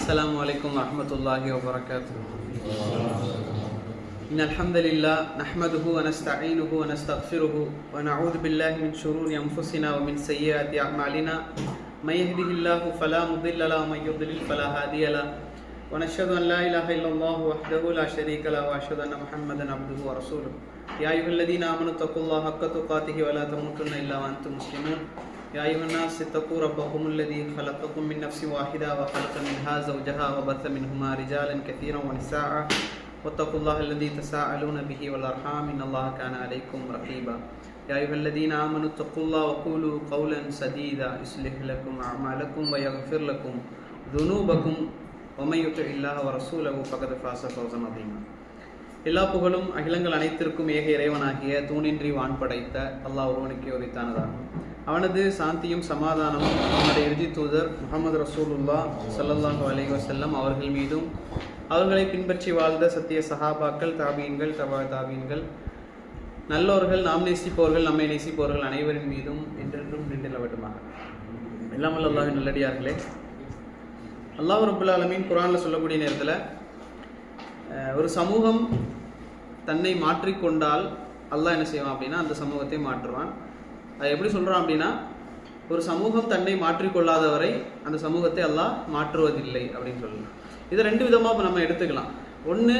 السلام عليكم ورحمة الله وبركاته. إن الحمد لله نحمده ونستعينه ونستغفره ونعوذ بالله من شرور أنفسنا ومن سيئات أعمالنا من يهده الله فلا مضل له ومن يضلل فلا هادي له ونشهد أن لا إله إلا الله وحده لا شريك له وأشهد أن محمدا عبده ورسوله. يا أيها الذين آمنوا اتقوا الله حق تقاته ولا تموتن إلا وأنتم مسلمون. يا أيها الناس اتقوا ربكم الذي خلقكم من نفس واحدة وخلق منها زوجها وبث منهما رجالا كثيرا ونساء واتقوا الله الذي تساءلون به والأرحام إن الله كان عليكم رقيبا. يا أيها الذين آمنوا اتقوا الله وقولوا قولا سديدا يصلح لكم أعمالكم ويغفر لكم ذنوبكم ومن يطع الله ورسوله فقد فاز فوزا عظيما. எல்லா புகழும் அகிலங்கள் அனைத்திற்கும் ஏக இறைவனாகிய தூணின்றி வான் படைத்த அல்லாஹ் ஒருவனுக்கே உரித்தானதாகும். அவனது சாந்தியும் சமாதானமும் அவனுடைய இறுதி தூதர் முஹம்மது ரசூலுல்லாஹ் ஸல்லல்லாஹு அலைஹி வஸல்லம் அவர்கள் மீதும் அவர்களை பின்பற்றி வாழ்ந்த சத்திய சஹாபாக்கள், தாபீன்கள், தபா தாபீன்கள், நல்லோர்கள், நாம் நேசிப்பவர்கள், நம்மை நேசிப்பவர்கள் அனைவரின் மீதும் என்றென்றும் நின்றவட்டுமாக. எல்லாம் வல்ல அல்லாஹ்வின் நல்லடியார்களே, அல்லாஹ் ரப்பல் ஆலமீன் குர்ஆனில் சொல்லக்கூடிய நேரத்தில் ஒரு சமூகம் தன்னை மாற்றிக்கொண்டால் அல்லாஹ் என்ன செய்வான் அப்படின்னா அந்த சமூகத்தை மாற்றுவான். அது எப்படி சொல்கிறான் அப்படின்னா, ஒரு சமூகம் தன்னை மாற்றிக்கொள்ளாதவரை அந்த சமூகத்தை அல்லாஹ் மாற்றுவதில்லை அப்படின்னு சொல்லலாம். இதை ரெண்டு விதமாக இப்போ நம்ம எடுத்துக்கலாம். ஒன்று,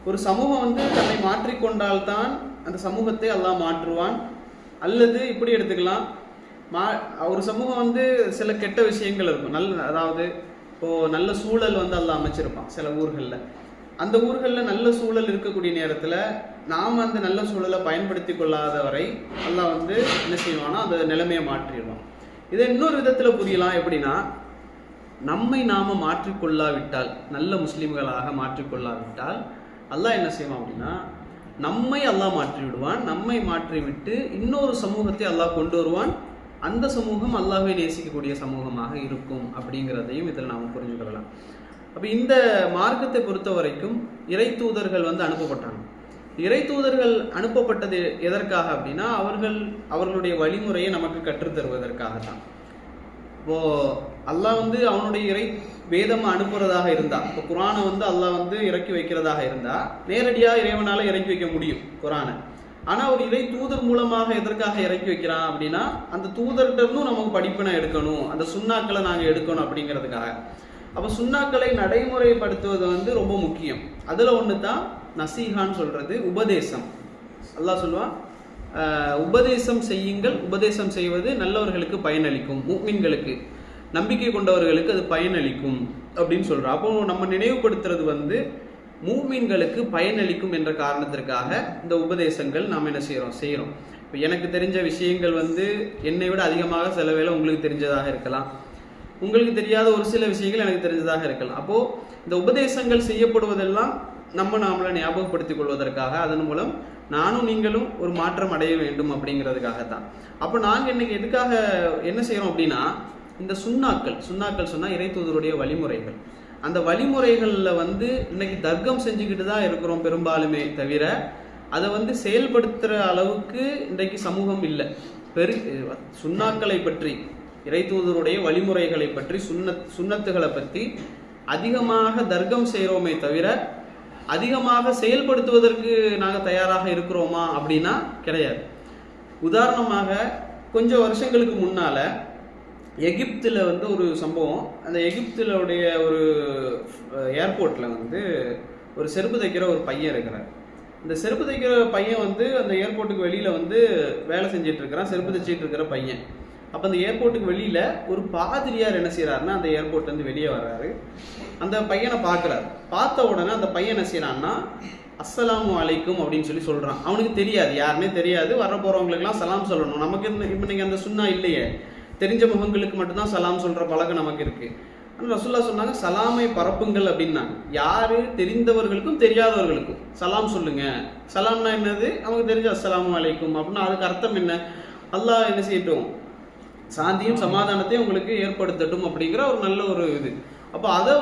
ஒரு சமூகம் தன்னை மாற்றிக்கொண்டால்தான் அந்த சமூகத்தை அல்லாஹ் மாற்றுவான். அல்லது இப்படி எடுத்துக்கலாம், ஒரு சமூகம் சில கெட்ட விஷயங்கள் இருக்கும், அதாவது இப்போது நல்ல சூழல் அல்லாஹ் அமைச்சிருப்பான் சில ஊர்களில். அந்த ஊர்களில் நல்ல சூழல் இருக்கக்கூடிய நேரத்தில் நாம் அந்த நல்ல சூழலை பயன்படுத்தி கொள்ளாதவரை அல்லாஹ் என்ன செய்வானா அந்த நிலைமையை மாற்றிடுவான். இதை இன்னொரு விதத்தில் புரியலாம். எப்படின்னா, நம்மை நாம் மாற்றிக்கொள்ளாவிட்டால், நல்ல முஸ்லீம்களாக மாற்றிக்கொள்ளாவிட்டால் அல்லாஹ் என்ன செய்வான் அப்படின்னா நம்மை அல்லாஹ் மாற்றி விடுவான். நம்மை மாற்றிவிட்டு இன்னொரு சமூகத்தை அல்லாஹ் கொண்டு வருவான். அந்த சமூகம் அல்லாஹ்வை நேசிக்கக்கூடிய சமூகமாக இருக்கும் அப்படிங்கிறதையும் இதில் நாம் புரிஞ்சு கொள்ளலாம். அப்போ இந்த மார்க்கத்தை பொறுத்த வரைக்கும் இறை தூதர்கள் அனுப்பப்பட்டாங்க. இறை தூதர்கள் அனுப்பப்பட்டது எதற்காக அப்படின்னா, அவர்களுடைய வழிமுறையை நமக்கு கற்றுத்தருவதற்காகத்தான். இப்போது அல்லாஹ் அவனுடைய இறை வேதம் அனுப்புறதாக இருந்தா, இப்போ குரானை அல்லாஹ் இறக்கி வைக்கிறதாக இருந்தா நேரடியாக இறைவனால் இறக்கி வைக்க முடியும் குரானை. ஆனால் ஒரு இறை தூதர் மூலமாக எதற்காக இறக்கி வைக்கிறான் அப்படின்னா, அந்த தூதர்கிட்ட இருந்தும் நமக்கு படிப்பினை எடுக்கணும், அந்த சுண்ணாக்களை நாங்கள் எடுக்கணும் அப்படிங்கிறதுக்காக. அப்போ சுண்ணாக்களை நடைமுறைப்படுத்துவது ரொம்ப முக்கியம். அதில் ஒன்று தான் நசீஹான்னு சொல்கிறது, உபதேசம். அல்லாஹ் சொல்லுவான், உபதேசம் செய்யுங்கள், உபதேசம் செய்வது நல்லவர்களுக்கு பயனளிக்கும், முஃமின்களுக்கு, நம்பிக்கை கொண்டவர்களுக்கு அது பயனளிக்கும் அப்படின்னு சொல்கிறோம். அப்போ நம்ம நினைவுபடுத்துறது மூமின்களுக்கு பயனளிக்கும் என்ற காரணத்திற்காக இந்த உபதேசங்கள் நாம் என்ன செய்கிறோம். இப்போ எனக்கு தெரிஞ்ச விஷயங்கள் என்னை விட அதிகமாக சில வேளை உங்களுக்கு தெரிஞ்சதாக இருக்கலாம், உங்களுக்கு தெரியாத ஒரு சில விஷயங்கள் எனக்கு தெரிஞ்சதாக இருக்கலாம். அப்போது இந்த உபதேசங்கள் செய்யப்படுவதெல்லாம் நம்மளை ஞாபகப்படுத்திக் கொள்வதற்காக, அதன் மூலம் நானும் நீங்களும் ஒரு மாற்றம் அடைய வேண்டும் அப்படிங்கிறதுக்காகத்தான். அப்போ நாங்கள் இன்னைக்கு எதுக்காக என்ன செய்கிறோம் அப்படின்னா, இந்த சுண்ணாக்கள் சொன்னால் இறை தூதருடைய வழிமுறைகள். அந்த வழிமுறைகளில் இன்னைக்கு தர்க்கம் செஞ்சுக்கிட்டு தான் இருக்கிறோம் பெரும்பாலுமே தவிர, அதை செயல்படுத்துகிற அளவுக்கு இன்றைக்கு சமூகம் இல்லை. சுண்ணாக்களை பற்றி, இறை தூதருடைய வழிமுறைகளை பற்றி, சுன்னத்துகளை பற்றி அதிகமாக தர்க்கம் செய்கிறோமே தவிர அதிகமாக செயல்படுத்துவதற்கு நாங்கள் தயாராக இருக்கிறோமா அப்படின்னா கிடையாது. உதாரணமாக கொஞ்சம் வருஷங்களுக்கு முன்னால் எகிப்தில் ஒரு சம்பவம். அந்த எகிப்திலுடைய ஒரு ஏர்போர்ட்டில் ஒரு செருப்பு தைக்கிற ஒரு பையன் இருக்கிறார். இந்த செருப்பு தைக்கிற பையன் அந்த ஏர்போர்ட்டுக்கு வெளியில் வேலை செஞ்சிட்டு இருக்கிறான், செருப்பு தைச்சிட்டு இருக்கிற பையன். அப்போ அந்த ஏர்போர்ட்டுக்கு வெளியில் ஒரு பாதிரியார் என்ன செய்கிறாருன்னா அந்த ஏர்போர்ட்லேருந்து வெளியே வர்றாரு. அந்த பையனை பார்க்குறாரு. பார்த்த உடனே அந்த பையன் என்ன செய்கிறான்னா அஸ்ஸலாமு அலைக்கும் அப்படின்னு சொல்கிறான். அவனுக்கு தெரியாது, யாருன்னே தெரியாது. வர போகிறவங்களுக்குலாம் சலாம் சொல்லணும். நமக்கு இப்போ நீங்கள் அந்த சுன்னா இல்லையே, தெரிஞ்ச முகங்களுக்கு மட்டும்தான் சலாம் சொல்கிற பழக்கம் நமக்கு இருக்குது. ஆனால் ரசூலுல்லாஹ் சொன்னாங்க, சலாமை பரப்புங்கள் அப்படின்னாங்க. யார் தெரிந்தவர்களுக்கும் தெரியாதவர்களுக்கும் சலாம் சொல்லுங்க. சலாம்னா என்னது, நமக்கு தெரிஞ்ச அஸ்ஸலாமு அலைக்கும் அப்படின்னா அதுக்கு அர்த்தம் என்ன, அல்லாஹ் என்ன செய்யட்டும், சாந்தியும் சமாதானத்தையும் உங்களுக்கு ஏற்படுத்தட்டும் அப்படிங்கிற ஒரு நல்ல ஒரு இது. அப்போ அதை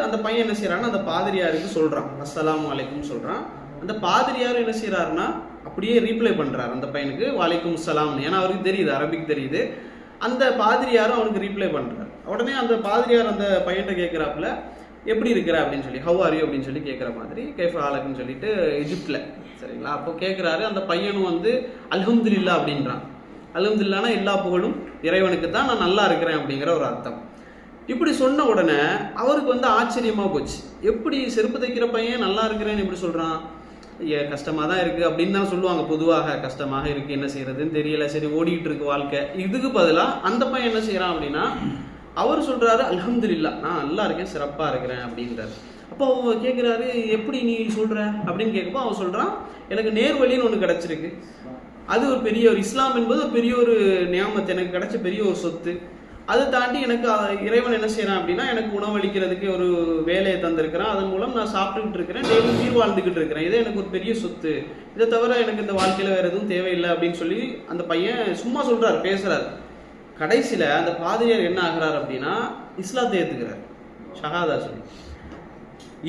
அந்த பையன் என்ன செய்யறான்னா அந்த பாதிரியாருக்கு சொல்றான், அஸ்ஸலாமு அலைக்கும் சொல்றான். அந்த பாதிரியார் என்ன செய்யறாருன்னா அப்படியே ரீப்ளை பண்றாரு அந்த பையனுக்கு, வலைக்கும் சலாம். ஏன்னா அவருக்கு தெரியுது, அரபிக் தெரியுது. அந்த பாதிரியாரும் அவனுக்கு ரீப்ளை பண்ணுறாரு. உடனே அந்த பாதிரியார் அந்த பையன்கிட்ட கேட்குறாப்புல, எப்படி இருக்கிற அப்படின்னு சொல்லி, ஹவ் ஆர் யூ அப்படின்னு சொல்லி கேட்குற மாதிரி, கைஃப ஹாலக்குன்னு சொல்லிட்டு எஜிப்டில், சரிங்களா? அப்போ கேட்குறாரு. அந்த பையனும் வந்து அல்ஹம்துலில்லா அப்படின்றான். அல்ஹம்துலில்லானா எல்லா புகழும் இறைவனுக்கு தான், நான் நல்லா இருக்கிறேன் அப்படிங்கிற ஒரு அர்த்தம். இப்படி சொன்ன உடனே அவருக்கு வந்து ஆச்சரியமாக போச்சு. எப்படி செருப்பு தைக்கிற பையன் நல்லா இருக்கிறேன்னு எப்படி சொல்கிறான்? கஷ்டமாக தான் இருக்குது அப்படின்னு தான் சொல்லுவாங்க பொதுவாக. கஷ்டமாக இருக்குது, என்ன செய்யறதுன்னு தெரியல, சரி ஓடிக்கிட்டு இருக்கு வாழ்க்கை. இதுக்கு பதிலாக அந்த பையன் என்ன செய்கிறான் அப்படின்னா, அவர் சொல்கிறாரு அல்ஹம்துலில்லா, நான் நல்லா இருக்கேன், சிறப்பாக இருக்கிறேன் அப்படின்றாரு. அப்போ அவர் கேட்குறாரு, எப்படி நீ சொல்கிற அப்படின்னு கேட்குப்போ அவன் சொல்கிறான், எனக்கு நேர்வழின்னு ஒன்று கிடச்சிருக்கு. அது ஒரு பெரிய ஒரு இஸ்லாம் என்பது ஒரு பெரிய ஒரு நியாமத்து, எனக்கு கிடைச்ச பெரிய ஒரு சொத்து. அதை தாண்டி எனக்கு இறைவன் என்ன செய்யறான் அப்படின்னா, எனக்கு உணவளிக்கிறதுக்கு ஒரு வேலையை தந்திருக்கிறான். அதன் மூலம் நான் சாப்பிட்டுக்கிட்டு இருக்கிறேன், டெய்லி உயிர் வாழ்ந்துக்கிட்டு இருக்கிறேன். இதே எனக்கு ஒரு பெரிய சொத்து. இதை தவிர எனக்கு இந்த வாழ்க்கையில் வேற எதுவும் தேவையில்லை அப்படின்னு சொல்லி அந்த பையன் சும்மா சொல்றாரு, பேசுறாரு. கடைசியில் அந்த பாதிரியார் என்ன ஆகிறார் அப்படின்னா, இஸ்லாத்தை ஏற்றுக்கிறார், ஷஹாதா சொல்லி.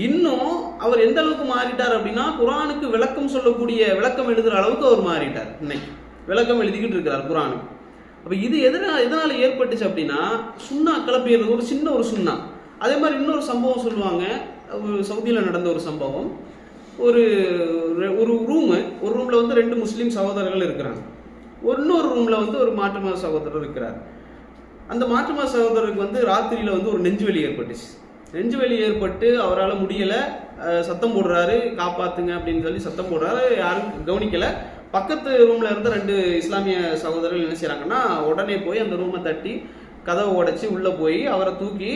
இன்னும் அவர் எந்த அளவுக்கு மாறிட்டார் அப்படின்னா, குரானுக்கு விளக்கம் சொல்லக்கூடிய, விளக்கம் எழுதுகிற அளவுக்கு அவர் மாறிட்டார். இன்னைக்கு விளக்கம் எழுதிக்கிட்டு இருக்கிறார் குரானுக்கு. அப்போ இது எதனால் ஏற்பட்டுச்சு அப்படின்னா, சுண்ணா கிளப்பியது ஒரு சின்ன ஒரு சுண்ணா. அதே மாதிரி இன்னொரு சம்பவம் சொல்லுவாங்க, சவுதியில் நடந்த ஒரு சம்பவம். ஒரு ரூமில் வந்து 2 முஸ்லீம் சகோதரர்கள் இருக்கிறாங்க. இன்னொரு ரூமில் வந்து ஒரு மாற்று மத சகோதரர் இருக்கிறார். அந்த மாற்று மத சகோதரருக்கு வந்து ராத்திரியில் வந்து ஒரு நெஞ்சுவலி ஏற்பட்டுச்சு. நெஞ்சுவலி ஏற்பட்டு அவரால் முடியலை, சத்தம் போடுறாரு, காப்பாற்றுங்க அப்படின்னு சொல்லி சத்தம் போடுறாரு. யாரும் கவனிக்கலை. பக்கத்து ரூமில் இருந்த 2 இஸ்லாமிய சகோதரர்கள் என்ன செய்கிறாங்கன்னா, உடனே போய் அந்த ரூமை தட்டி கதவை உடைச்சி உள்ளே போய் அவரை தூக்கி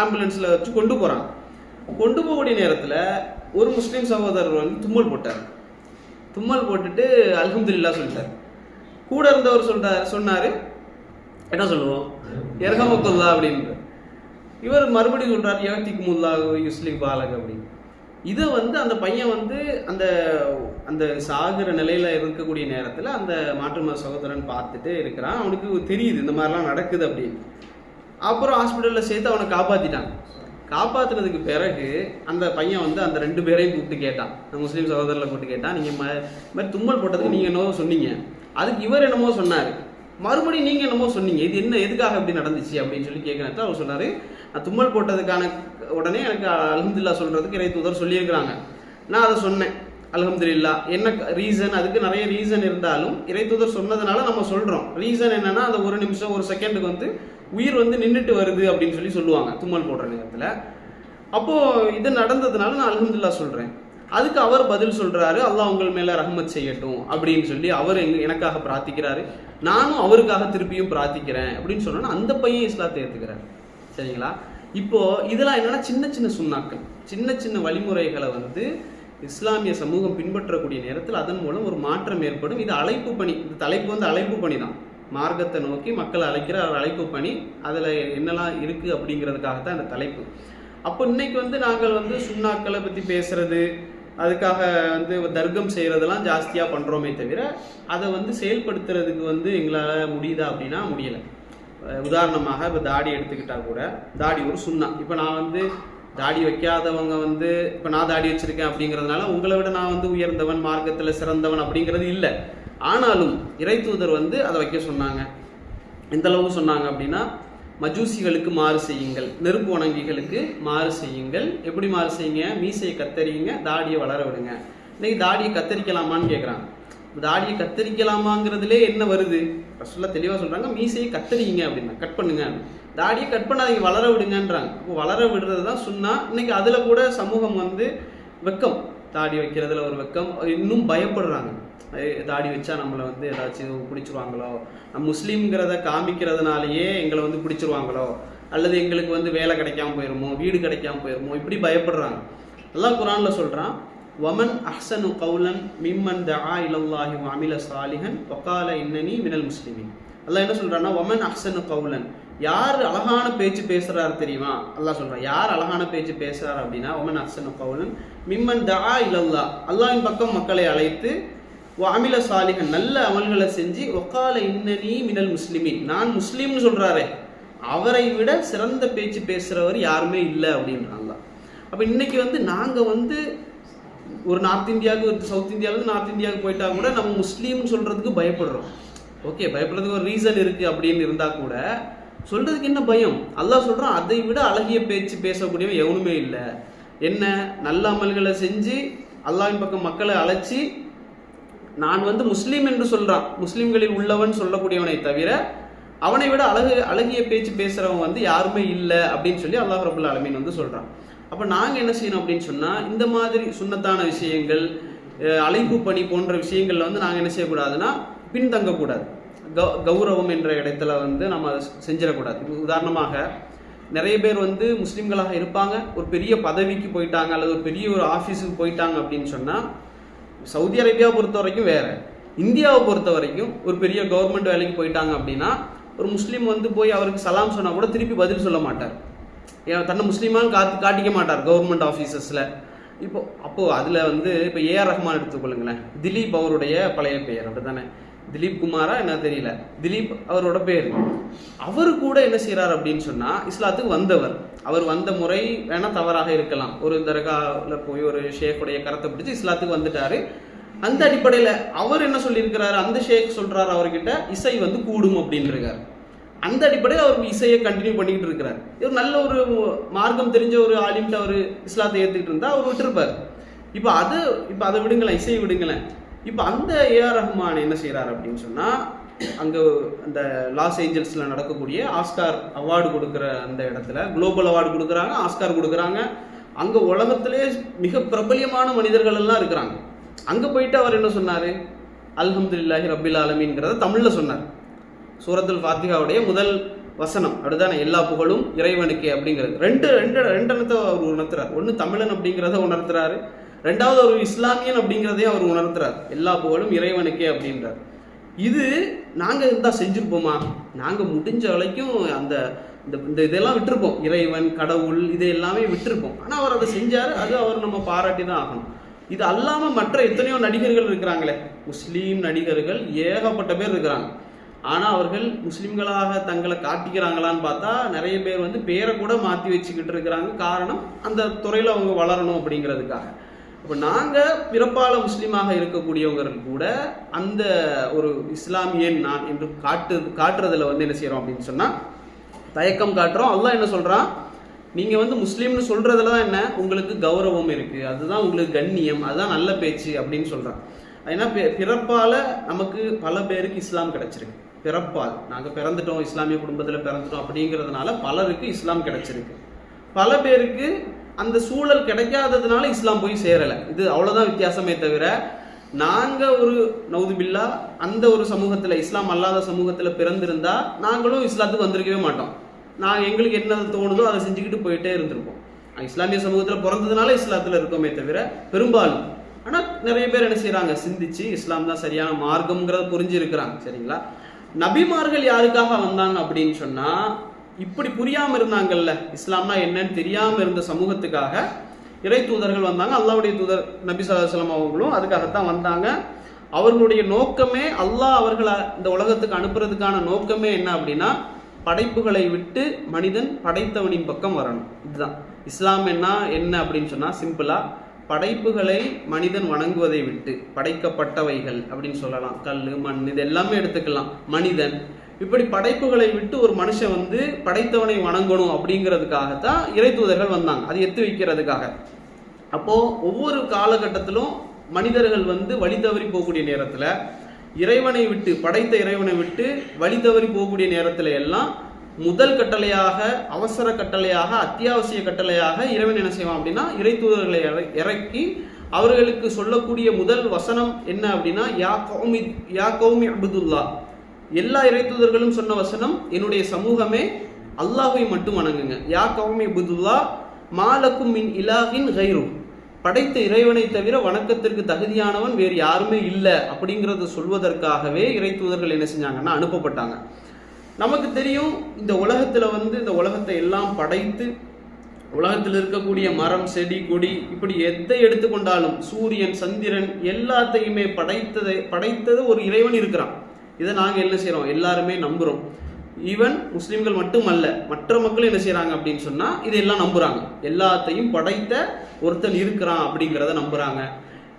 ஆம்புலன்ஸில் வச்சு கொண்டு போகிறாங்க. கொண்டு போகக்கூடிய நேரத்தில் ஒரு முஸ்லீம் சகோதரர் வந்து தும்மல் போட்டார். தும்மல் போட்டுட்டு அல்ஹம்துலில்லா சொல்லிட்டார். கூட இருந்தவர் சொன்னார், என்ன சொல்லுவோம், எர்ஹமத்துல்லா அப்படின்ற. இவர் மறுபடியும் சொல்கிறார், யஹ்திகுமுல்லா யுஸ்லிஹ் பாலக் அப்படின்னு. இதை வந்து அந்த பையன் வந்து அந்த அந்த சாகிற நிலையில் இருக்கக்கூடிய நேரத்தில் அந்த மாற்று மத சகோதரன் பார்த்துட்டு இருக்கிறான். அவனுக்கு தெரியுது இந்த மாதிரிலாம் நடக்குது அப்படின்னு. அப்புறம் ஹாஸ்பிட்டலில் சேர்த்து அவனை காப்பாற்றிட்டான். காப்பாற்றினதுக்கு பிறகு அந்த பையன் வந்து அந்த 2 பேரையும் கூப்பிட்டு கேட்டான், அந்த முஸ்லீம் சகோதரில் கூப்பிட்டு கேட்டான், நீங்கள் மாதிரி தும்மல் போட்டதுக்கு நீங்கள் என்னவோ சொன்னீங்க, அதுக்கு இவர் என்னமோ சொன்னார், மறுபடியும் நீங்கள் என்னமோ சொன்னீங்க, இது என்ன, எதுக்காக இப்படி நடந்துச்சு அப்படின்னு சொல்லி கேட்குறத அவர் சொன்னார், நான் தும்மல் போட்டதுக்கான உடனே எனக்கு அல்ஹம்துலில்லா சொல்கிறதுக்கு இறை தூதர் சொல்லியிருக்கிறாங்க, நான் அதை சொன்னேன் அல்ஹம்துலில்லா. என்ன ரீசன், அதுக்கு நிறைய ரீசன் இருந்தாலும் இறை தூதர் சொன்னதுனால நம்ம சொல்கிறோம். ரீசன் என்னன்னா, அந்த 1 நிமிஷம் 1 செகண்டுக்கு வந்து உயிர் வந்து நின்றுட்டு வருது அப்படின்னு சொல்லி சொல்லுவாங்க தும்மல் போடுற நேரத்தில். அப்போது இது நடந்ததுனால நான் அல்ஹம்துலில்லா சொல்கிறேன். அதுக்கு அவர் பதில் சொல்கிறாரு, அல்லாஹ் உங்கள் மேலே ரஹ்மத் செய்யட்டும் அப்படின்னு சொல்லி அவர் எனக்காக பிரார்த்திக்கிறாரு, நானும் அவருக்காக திருப்பியும் பிரார்த்திக்கிறேன் அப்படின்னு சொன்னோன்னா அந்த பையன் இஸ்லாத்தை ஏற்றுக்கிறார். சரிங்களா? இப்போது இதெல்லாம் என்னென்னா சின்ன சின்ன சுண்ணாக்கள், சின்ன சின்ன வழிமுறைகளை வந்து இஸ்லாமிய சமூகம் பின்பற்றக்கூடிய நேரத்தில் அதன் மூலம் ஒரு மாற்றம் ஏற்படும். இது அழைப்பு பணி. இந்த தலைப்பு வந்து அழைப்பு பணி தான். மார்க்கத்தை நோக்கி மக்களை அழைக்கிற ஒரு அழைப்பு பணி. அதில் என்னெல்லாம் இருக்குது அப்படிங்கிறதுக்காகத்தான் இந்த தலைப்பு. அப்போ இன்னைக்கு வந்து நாங்கள் வந்து சுண்ணாக்களை பற்றி பேசுறது, அதுக்காக வந்து தர்க்கம் செய்கிறதெல்லாம் ஜாஸ்தியாக பண்ணுறோமே தவிர அதை வந்து செயல்படுத்துறதுக்கு வந்து எங்களால் முடியுதா அப்படின்னா முடியலை. உதாரணமாக இப்போ தாடி எடுத்துக்கிட்டால் கூட, தாடி ஒரு சுண்ணா. இப்போ நான் வந்து தாடி வைக்காதவங்க வந்து, இப்போ நான் தாடி வச்சுருக்கேன் அப்படிங்கிறதுனால உங்களை விட நான் வந்து உயர்ந்தவன், மார்க்கத்தில் சிறந்தவன் அப்படிங்கிறது இல்லை. ஆனாலும் இறை தூதர் வந்து அதை வைக்க சொன்னாங்க. எந்த அளவுக்கு சொன்னாங்க அப்படின்னா, மஜூசிகளுக்கு மாறு செய்யுங்கள், நெருப்பு வணங்கிகளுக்கு மாறு செய்யுங்கள். எப்படி மாறு செய்யுங்க? மீசையை கத்தரிங்க, தாடியை வளர விடுங்க. இன்னைக்கு தாடியை கத்தரிக்கலாமான்னு கேட்குறாங்க. தாடியை கத்தரிக்கலாமாங்கிறதுலே என்ன வருது? ரசூலுல்லாஹ் தெளிவாக சொல்கிறாங்க, மீசையை கத்தரிங்க அப்படின்னா, கட் பண்ணுங்க. தாடியை கட் பண்ணாதீங்க, வளர விடுங்கன்றாங்க. இப்போ வளர விடுறது தான் சுன்னா. இன்னைக்கு அதில் கூட சமூகம் வந்து வெக்கம், தாடி வைக்கிறதுல ஒரு வெக்கம், இன்னும் பயப்படுறாங்க. தாடி வச்சா நம்மளை வந்து ஏதாச்சும் பிடிச்சிருவாங்களோ, நம்ம முஸ்லீம்ங்கிறத காமிக்கிறதுனாலேயே எங்களை வந்து பிடிச்சிருவாங்களோ, அல்லது எங்களுக்கு வந்து வேலை கிடைக்காம போயிருமோ, வீடு கிடைக்காம போயிருமோ, இப்படி பயப்படுறாங்க. அல்லாஹ் குர்ஆனில் சொல்கிறான், வமன் அஹ்சனு கௌலன் மிம்மன் தஆ இலல்லாஹி வ அமில சாலிஹன் வகால இன்னனி மினல் முஸ்லிமீன். அல்லாஹ் என்ன சொல்கிறான்னா, வமன் அஹ்சனு கௌலன், யார் அழகான பேச்சு பேசுகிறாரு தெரியுமா? அல்லாஹ் சொல்கிறான், யார் அழகான பேச்சு பேசுகிறார் அப்படின்னா, வமன் அஹ்சனு கௌலன் மிம்மன் தஆ இலல்லாஹ், அல்லாஹ்வின் பக்கம் மக்களை அழைத்து, அமில சாலிஹன், நல்ல அமல்களை செஞ்சு, ஒக்கால இன்னனி மினல் முஸ்லிமீன், நான் முஸ்லீம்னு சொல்கிறாரே, அவரை விட சிறந்த பேச்சு பேசுகிறவர் யாருமே இல்லை அப்படின்றாங்க. அப்போ இன்னைக்கு வந்து நாங்கள் வந்து ஒரு நார்த் இந்தியாவுக்கு, ஒரு சவுத் இந்தியாவிலேருந்து நார்த் இந்தியாவுக்கு போயிட்டா கூட நம்ம முஸ்லீம்னு சொல்கிறதுக்கு பயப்படுறோம். ஓகே, பயப்படுறதுக்கு ஒரு ரீசன் இருக்கு அப்படின்னு இருந்தா கூட சொல்றதுக்கு என்ன பயம்? அல்லாஹ் சொல்றான், அதை விட அழகிய பேச்சு பேசக்கூடியவன் எவனுமே இல்லை. என்ன நல்ல அமல்களை செஞ்சு அல்லாஹ்வின் பக்கம் மக்களை அழைச்சி நான் முஸ்லீம் என்று சொல்றான், முஸ்லீம்களில் உள்ளவன் சொல்லக்கூடியவனை தவிர அவனை விட அழகிய பேச்சு பேசுறவன் யாருமே இல்லை அப்படின்னு சொல்லி அல்லாஹ் ரப்பல் ஆலமீன் சொல்றான். அப்ப நாங்க என்ன செய்யணும் அப்படின்னு சொன்னா, இந்த மாதிரி சுன்னத்தான விஷயங்கள், அழைப்பு பணி போன்ற விஷயங்கள்ல நாங்க என்ன செய்யக்கூடாதுன்னா பின்தங்கக்கூடாது. கௌரவம் என்ற இடத்துல நம்ம செஞ்சிடக்கூடாது. உதாரணமாக நிறைய பேர் முஸ்லீம்களாக இருப்பாங்க, ஒரு பெரிய பதவிக்கு போயிட்டாங்க அல்லது ஒரு பெரிய ஒரு ஆஃபீஸுக்கு போயிட்டாங்க அப்படின்னு சொன்னால், சவுதி அரேபியாவை பொறுத்த வரைக்கும் வேற, இந்தியாவை பொறுத்த வரைக்கும் ஒரு பெரிய கவர்மெண்ட் வேலைக்கு போயிட்டாங்க அப்படின்னா ஒரு முஸ்லீம் போய் அவருக்கு சலாம் சொன்னால் கூட திருப்பி பதில் சொல்ல மாட்டார். தன்னை முஸ்லீமான்னு காட்டிக்க மாட்டார் கவர்மெண்ட் ஆஃபீஸஸில். அப்போது அதில் இப்போ ஏஆர் ரஹ்மான் எடுத்துக்கொள்ளுங்களேன். திலீப் அவருடைய பழைய பெயர் அப்படி தானே, திலீப் குமாரா என்ன தெரியல, திலீப் அவரோட பேர். அவரு கூட என்ன செய்யறாரு அப்படின்னு சொன்னா, இஸ்லாத்துக்கு வந்தவர். அவர் வந்த முறை வேணா தவறாக இருக்கலாம். ஒரு தர்காவில் போய் ஒரு ஷேக்குடைய கரத்தை பிடிச்சி இஸ்லாத்துக்கு வந்துட்டாரு. அந்த அடிப்படையில் அவர் என்ன சொல்லியிருக்கிறாரு, அந்த ஷேக் சொல்றாரு அவர்கிட்ட இசை கூடும் அப்படின்னு இருக்காரு. அந்த அடிப்படையில் அவர் இசையை கண்டினியூ பண்ணிக்கிட்டு இருக்கிறார். இவர் நல்ல ஒரு மார்க்கம் தெரிஞ்ச ஒரு ஆலிம்கிட்ட அவர் இஸ்லாத்தை ஏற்றுக்கிட்டு இருந்தா அவர் விட்டுருப்பார். இப்போ அதை விடுங்களேன், இசையை விடுங்களேன். இப்போ அந்த ஏஆர் ரஹ்மான் என்ன செய்கிறார் அப்படின்னு சொன்னால், அங்கே அந்த லாஸ் ஏஞ்சல்ஸில் நடக்கக்கூடிய ஆஸ்கார் அவார்டு கொடுக்குற அந்த இடத்துல குளோபல் அவார்டு கொடுக்குறாங்க, ஆஸ்கார் கொடுக்குறாங்க. அங்கே உலகத்திலே மிக பிரபல்யமான மனிதர்கள் எல்லாம் இருக்கிறாங்க. அங்கே போயிட்டு அவர் என்ன சொன்னார், அல்ஹம்துலில்லாஹி ரப்பில் ஆலமீன்கிறத தமிழில் சொன்னார். சூரத்துல் ஃபாத்திஹாவுடைய முதல் வசனம் அப்படிதானே, எல்லா புகழும் இறைவனுக்கே அப்படிங்கிறது. ரெண்டு அவர் உணர்த்துறாரு. ஒன்று தமிழன் அப்படிங்கிறத உணர்த்துறாரு, ரெண்டாவது ஒரு இஸ்லாமியன் அப்படிங்கிறதையும் அவர் உணர்த்துறார். எல்லா புகழும் இறைவனுக்கே அப்படின்றார். இது நாங்கள் இருந்தால் செஞ்சுருப்போமா? நாங்கள் முடிஞ்ச வரைக்கும் அந்த இந்த இதெல்லாம் விட்டுருப்போம். இறைவன், கடவுள், இது எல்லாமே விட்டுருப்போம். ஆனால் அவர் அதை செஞ்சார். அது அவர் நம்ம பாராட்டி தான் ஆகணும். இது அல்லாமல் மற்ற எத்தனையோ நடிகர்கள் இருக்கிறாங்களே, முஸ்லீம் நடிகர்கள் ஏகப்பட்ட பேர் இருக்கிறாங்க. ஆனால் அவர்கள் முஸ்லீம்களாக தங்களை காட்டிக்கிறாங்களான்னு பார்த்தா நிறைய பேர் பேரை கூட மாற்றி வச்சுக்கிட்டு இருக்கிறாங்க. காரணம், அந்த துறையில் அவங்க வளரணும் அப்படிங்கிறதுக்காக. இப்போ நாங்கள் பிறப்பால முஸ்லீமாக இருக்கக்கூடியவர்கள் கூட அந்த ஒரு இஸ்லாமியன் நான் என்று காட்டுறதுல என்ன செய்கிறோம் அப்படின்னு சொன்னால் தயக்கம் காட்டுறோம். அல்லாஹ் என்ன சொல்கிறான், நீங்கள் முஸ்லீம்னு சொல்கிறதுல தான் என்ன உங்களுக்கு கௌரவம் இருக்குது, அதுதான் உங்களுக்கு கண்ணியம், அதுதான் நல்ல பேச்சு அப்படின்னு சொல்கிறான். ஏன்னா பிறப்பால் நமக்கு பல பேருக்கு இஸ்லாம் கிடச்சிருக்கு. பிறப்பால் நாங்கள் பிறந்துட்டோம், இஸ்லாமிய குடும்பத்தில் பிறந்துட்டோம் அப்படிங்கிறதுனால பலருக்கு இஸ்லாம் கிடச்சிருக்கு. பல பேருக்கு அந்த சூழல் கிடைக்காததுனால இஸ்லாம் போய் சேரலை. இது அவ்வளோதான் வித்தியாசமே தவிர, நாங்கள் ஒரு நவுதுபில்லா அந்த ஒரு சமூகத்தில், இஸ்லாம் அல்லாத சமூகத்தில் பிறந்திருந்தா நாங்களும் இஸ்லாத்துக்கு வந்திருக்கவே மாட்டோம். எங்களுக்கு என்ன தோணுதோ அதை செஞ்சுக்கிட்டு போயிட்டே இருந்திருப்போம். இஸ்லாமிய சமூகத்தில் பிறந்ததுனால இஸ்லாத்தில் இருக்கோமே தவிர பெரும்பாலும். ஆனால் நிறைய பேர் என்ன செய்கிறாங்க, சிந்திச்சு இஸ்லாம் தான் சரியான மார்க்கம்ங்கிறத புரிஞ்சிருக்கிறாங்க. சரிங்களா? நபிமார்கள் யாருக்காக வந்தாங்க அப்படின்னு சொன்னால், இப்படி புரியாமல் இருந்தாங்கல்ல, இஸ்லாம்னா என்னன்னு தெரியாமல் இருந்த சமூகத்துக்காக இறை தூதர்கள் வந்தாங்க. அல்லாஹ்வுடைய தூதர் நபி ஸல்லல்லாஹு அலைஹி வஸல்லம் அவங்களும் அதுக்காகத்தான் வந்தாங்க. அவர்களுடைய நோக்கமே, அல்லாஹ் அவர்களை இந்த உலகத்துக்கு அனுப்புறதுக்கான நோக்கமே என்ன அப்படின்னா, படைப்புகளை விட்டு மனிதன் படைத்தவனின் பக்கம் வரணும். இதுதான் இஸ்லாம். என்ன அப்படின்னு சொன்னால், சிம்பிளா படைப்புகளை மனிதன் வணங்குவதை விட்டு, படைக்கப்பட்டவைகள் அப்படின்னு சொல்லலாம், கல், மண், இது எல்லாமே எடுத்துக்கலாம், மனிதன், இப்படி படைப்புகளை விட்டு ஒரு மனுஷன் படைத்தவனை வணங்கணும் அப்படிங்கிறதுக்காகத்தான் இறை தூதர்கள் வந்தாங்க. அது எத்து வைக்கிறதுக்காக. அப்போ ஒவ்வொரு காலகட்டத்திலும் மனிதர்கள் வழி தவறி போகக்கூடிய நேரத்தில், இறைவனை விட்டு, படைத்த இறைவனை விட்டு வழி தவறி போகக்கூடிய நேரத்தில் எல்லாம் முதல் கட்டளையாக, அவசர கட்டளையாக, அத்தியாவசிய கட்டளையாக இறைவன் என்ன செய்வான் அப்படின்னா, இறை தூதர்களை இறக்கி அவர்களுக்கு சொல்லக்கூடிய முதல் வசனம் என்ன அப்படின்னா, யா கௌமி அபுதுல்லா. எல்லா இறை தூதர்களும் சொன்ன வசனம், என்னுடைய சமூகமே அல்லாஹ்வை மட்டும் வணங்குங்க. யா கௌமி அபுதுல்லா மாலக்கும் மின் இலாஹின் கைரு. படைத்த இறைவனை தவிர வணக்கத்திற்கு தகுதியானவன் வேறு யாருமே இல்லை அப்படிங்கிறத சொல்வதற்காகவே இறை தூதர்கள் என்ன செஞ்சாங்கன்னா அனுப்பப்பட்டாங்க. நமக்கு தெரியும், இந்த உலகத்தில் இந்த உலகத்தை எல்லாம் படைத்து, உலகத்தில் இருக்கக்கூடிய மரம், செடி, கொடி, இப்படி எதை எடுத்துக்கொண்டாலும், சூரியன், சந்திரன் எல்லாத்தையுமே படைத்தது ஒரு இறைவன் இருக்கிறான். இதை நாங்கள் என்ன செய்கிறோம், எல்லாருமே நம்புகிறோம். ஈவன் முஸ்லீம்கள் மட்டுமல்ல, மற்ற மக்கள் என்ன செய்கிறாங்க அப்படின்னு சொன்னால் இதெல்லாம் நம்புகிறாங்க. எல்லாத்தையும் படைத்த ஒருத்தன் இருக்கிறான் அப்படிங்கிறத நம்புகிறாங்க.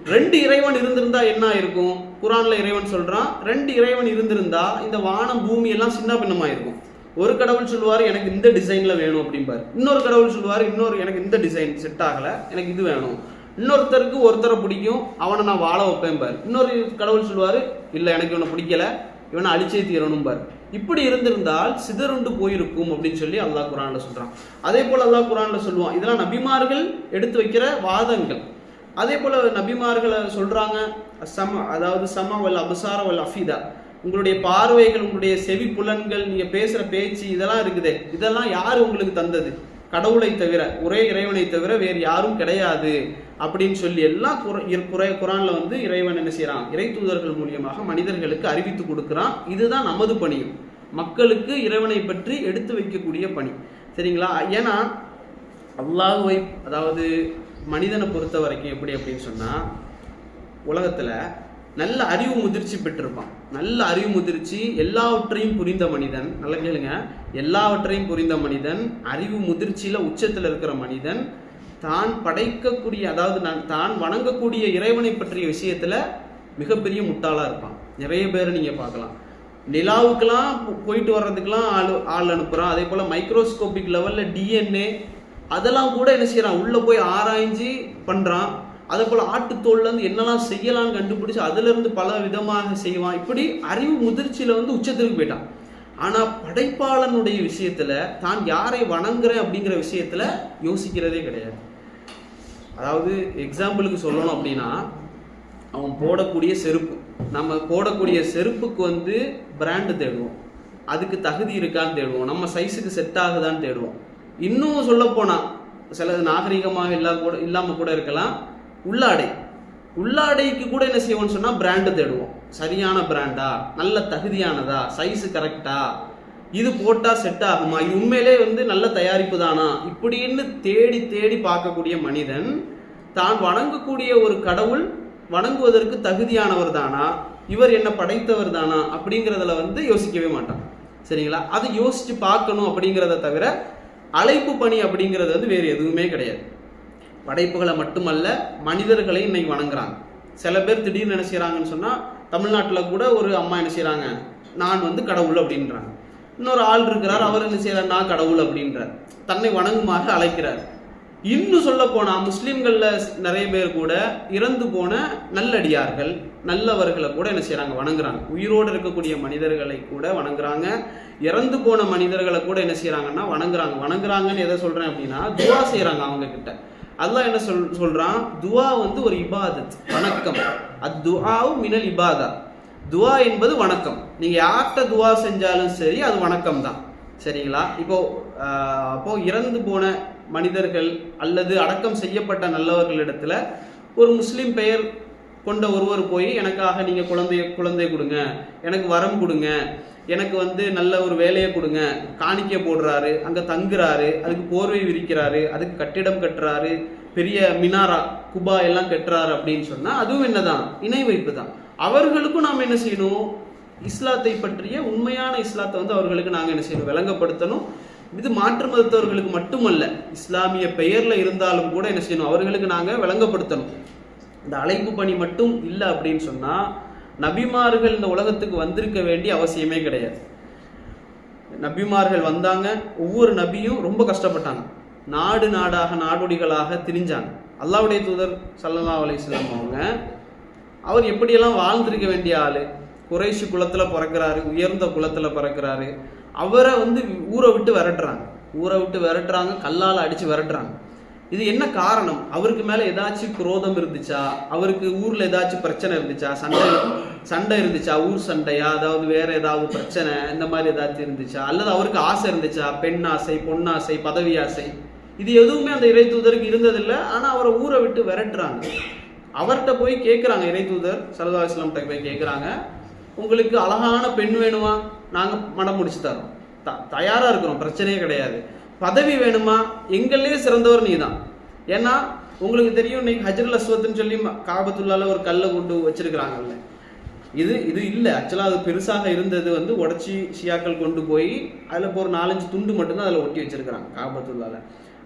2 இறைவன் இருந்திருந்தா என்ன இருக்கும்? குரான்ல இறைவன் சொல்றான், 2 இறைவன் இருந்திருந்தா இந்த வானம் பூமி எல்லாம் சின்ன பின்னமா இருக்கும். ஒரு கடவுள் சொல்லுவாரு எனக்கு இந்த டிசைன்ல வேணும் அப்படிம்பாரு, இன்னொரு கடவுள் சொல்லுவாரு எனக்கு இந்த டிசைன் செட் ஆகல, எனக்கு இது வேணும். இன்னொருத்தருக்கு ஒருத்தரை பிடிக்கும், அவனை நான் வாழ வைப்பேன் பாரு. இன்னொரு கடவுள் சொல்லுவாரு இல்ல எனக்கு இவனை பிடிக்கல, இவனை அழிச்சே தீரணும் பாரு. இப்படி இருந்திருந்தால் சிதறுண்டு போயிருக்கும் அப்படின்னு சொல்லி அல்லாஹ் குரான்ல சொல்றான். அதே போல அல்லாஹ் குரான்ல சொல்லுவான், இதெல்லாம் நபிமார்கள் எடுத்து வைக்கிற வாதங்கள். அதே போல நபிமார்களை சொல்றாங்க அதாவது சம வல் அபசார வல் அஃபிதா, உங்களுடைய பார்வைகள், உங்களுடைய செவி புலன்கள், நீங்க பேசுற பேச்சு இதெல்லாம் இருக்குதே, இதெல்லாம் யாரு உங்களுக்கு தந்தது? கடவுளை தவிர, ஒரே இறைவனை தவிர வேறு யாரும் கிடையாது அப்படின்னு சொல்லி எல்லாம் குரான்ல இறைவன் என்ன செய்யறான்? இறை தூதர்கள் மூலியமாக மனிதர்களுக்கு அறிவித்து கொடுக்கிறான். இதுதான் நமது பணியும், மக்களுக்கு இறைவனை பற்றி எடுத்து வைக்கக்கூடிய பணி. சரிங்களா? ஏன்னா அல்லாஹ்வை அதாவது மனிதனை பொறுத்த வரைக்கும் எப்படி அப்படின்னு சொன்னா, உலகத்துல நல்ல அறிவு முதிர்ச்சி பெற்றிருப்பான். நல்ல அறிவு முதிர்ச்சி, எல்லாவற்றையும் புரிந்த மனிதன். நல்ல கேளுங்க, எல்லாவற்றையும் புரிந்த மனிதன், அறிவு முதிர்ச்சியில உச்சத்துல இருக்கிற மனிதன், தான் படைக்கக்கூடிய அதாவது தான் வணங்கக்கூடிய இறைவனை பற்றிய விஷயத்துல மிகப்பெரிய முட்டாளா இருப்பான். நிறைய பேரை நீங்க பார்க்கலாம், நிலாவுக்கெல்லாம் போயிட்டு வர்றதுக்கெல்லாம் ஆள் அனுப்புறான். அதே போல மைக்ரோஸ்கோபிக் லெவல்ல டிஎன்ஏ அதெல்லாம் கூட என்ன செய்யறான், உள்ள போய் ஆராய்ச்சி பண்றான். அதே போல ஆட்டுத்தோல்ல இருந்து என்னெல்லாம் செய்யலாம்னு கண்டுபிடிச்சு அதுல இருந்து பல விதமாக செய்வான். இப்படி அறிவு முதிர்ச்சியில உச்சத்திற்கு போயிட்டான். ஆனா படைப்பாளனுடைய விஷயத்துல தான் யாரை வணங்குறேன் அப்படிங்கிற விஷயத்துல யோசிக்கிறதே கிடையாது. அதாவது எக்ஸாம்பிளுக்கு சொல்லணும் அப்படின்னா, அவன் போடக்கூடிய செருப்பு, நம்ம போடக்கூடிய செருப்புக்கு பிராண்டு தேடுவோம், அதுக்கு தகுதி இருக்கான்னு தேடுவோம், நம்ம சைஸுக்கு செட் ஆகுதான்னு தேடுவோம். இன்னும் சொல்ல போனா சில நாகரிகமாக இல்லாம கூட இருக்கலாம், உள்ளாடைக்கு கூட என்ன செய்வோம்னு சொன்னா பிராண்டு தேடுவோம். சரியான பிராண்டா, நல்ல தகுதியானதா, சைஸு கரெக்டா, இது போட்டா செட் ஆகுமா, இது உண்மையிலே நல்ல தயாரிப்பு தானா, இப்படின்னு தேடி தேடி பார்க்கக்கூடிய மனிதன் தான் வணங்கக்கூடிய ஒரு கடவுள் வணங்குவதற்கு தகுதியானவர் தானா, இவர் என்ன படைத்தவர் தானா அப்படிங்கிறதுல யோசிக்கவே மாட்டான். சரிங்களா? அதை யோசிச்சு பார்க்கணும் அப்படிங்கிறத தவிர அழைப்பு பணி அப்படிங்கிறது வேறு எதுவுமே கிடையாது. படைப்புகளை மட்டுமல்ல, மனிதர்களை இன்னைக்கு வணங்குறாங்க. சில பேர் திடீர்னு என்ன செய்யறாங்கன்னு சொன்னா, தமிழ்நாட்டில் கூட ஒரு அம்மா என்ன செய்யறாங்க, நான் கடவுள் அப்படின்றாங்க. இன்னொரு ஆள் இருக்கிறார், அவர் என்ன செய்யறார், நான் கடவுள் அப்படின்றார், தன்னை வணங்குமாக அழைக்கிறார். இன்னும் சொல்ல போனா முஸ்லிம்கள்ல நிறைய பேர் கூட இறந்து போன நல்லடியார்கள், நல்லவர்களை கூட என்ன செய்யறாங்க, வணங்குறாங்க. உயிரோடு இருக்கக்கூடிய மனிதர்களை கூட வணங்குறாங்க, இறந்து போன மனிதர்களை கூட என்ன செய்யறாங்கன்னா வணங்குறாங்கன்னு எதை சொல்றேன் அப்படின்னா, துவா செய்யறாங்க அவங்க கிட்ட. அல்லாஹ் என்ன சொல்றான், துவா ஒரு இபாதத், வணக்கம். அத்துஆஉ மினல் இபாதா, துவா என்பது வணக்கம். நீங்க யார்கிட்ட துவா செஞ்சாலும் சரி அது வணக்கம் தான். சரிங்களா? அப்போ இறந்து போன மனிதர்கள் அல்லது அடக்கம் செய்யப்பட்ட நல்லவர்களிடத்துல ஒரு முஸ்லிம் பெயர் கொண்ட ஒருவர் போய் எனக்காக நீங்க குழந்தை கொடுங்க, எனக்கு வரம் கொடுங்க, எனக்கு நல்ல ஒரு வேலையை கொடுங்க, காணிக்கை போடுறாரு, அங்க தங்குறாரு, அதுக்கு போர்வை விரிக்கிறாரு, அதுக்கு கட்டிடம் கட்டுறாரு, பெரிய மினாரா குபா எல்லாம் கட்டுறாரு அப்படின்னு சொன்னா அதுவும் என்னதான், இணை வைப்பு தான். அவர்களுக்கும் நாம் என்ன செய்யணும், இஸ்லாத்தை பற்றிய உண்மையான இஸ்லாத்தை அவர்களுக்கு நாங்கள் என்ன செய்யணும், விளங்கப்படுத்தணும். இது மாற்று மதத்தவர்களுக்கு மட்டுமல்ல, இஸ்லாமிய பெயர்ல இருந்தாலும் கூட என்ன செய்யணும், அவர்களுக்கு நாங்கள் விளங்கப்படுத்தணும். இந்த அழைப்பு பணி மட்டும் இல்லை அப்படின்னு சொன்னா நபிமார்கள் இந்த உலகத்துக்கு வந்திருக்க வேண்டிய அவசியமே கிடையாது. நபிமார்கள் வந்தாங்க, ஒவ்வொரு நபியும் ரொம்ப கஷ்டப்பட்டாங்க, நாடு நாடாக நாடொடிகளாக திரிஞ்சாங்க. அல்லாஹ்வுடைய தூதர் ஸல்லல்லாஹு அலைஹி வஸல்லம் அவர் எப்படியெல்லாம் வாழ்ந்திருக்க வேண்டிய ஆளு, குறைஷி குலத்துல பிறக்கிறாரு, உயர்ந்த குலத்துல பிறக்கிறாரு. அவரை ஊரை விட்டு விரட்டுறாங்க, கல்லால் அடிச்சு விரட்டுறாங்க. இது என்ன காரணம்? அவருக்கு மேல ஏதாச்சும் குரோதம் இருந்துச்சா, அவருக்கு ஊர்ல ஏதாச்சும் பிரச்சனை இருந்துச்சா, சண்டை இருந்துச்சா, ஊர் சண்டையா, அதாவது வேற ஏதாவது பிரச்சனை இந்த மாதிரி ஏதாச்சும் இருந்துச்சா, அல்லது அவருக்கு ஆசை இருந்துச்சா, பெண் ஆசை, பொன்னாசை, பதவி ஆசை, இது எதுவுமே அந்த இறை தூதருக்கு இருந்ததில்லை. ஆனா அவரை ஊரை விட்டு விரட்டுறாங்க. அவர்கிட்ட போய் கேட்குறாங்க, இறை தூதர் ஸல்லல்லாஹு அலைஹி வஸல்லம் போய் கேட்குறாங்க, உங்களுக்கு அழகான பெண் வேணுமா, நாங்க மனம் முடிச்சு தரோம், தயாரா இருக்கிறோம், பிரச்சனையே கிடையாது. பதவி வேணுமா, எங்களே சிறந்தவர் நீ தான். ஏன்னா உங்களுக்கு தெரியும், இன்னைக்கு ஹஜ்ருல் அஸ்வத்னு சொல்லி காபத்துள்ளால ஒரு கல்லை கொண்டு வச்சிருக்கிறாங்கல்ல, இது இல்லை ஆக்சுவலாக, அது பெருசாக இருந்தது உடச்சி ஷியாக்கள் கொண்டு போய் அதில் ஒரு 4-5 துண்டு மட்டும்தான் அதில் ஒட்டி வச்சிருக்கிறாங்க காபத்துள்ளால.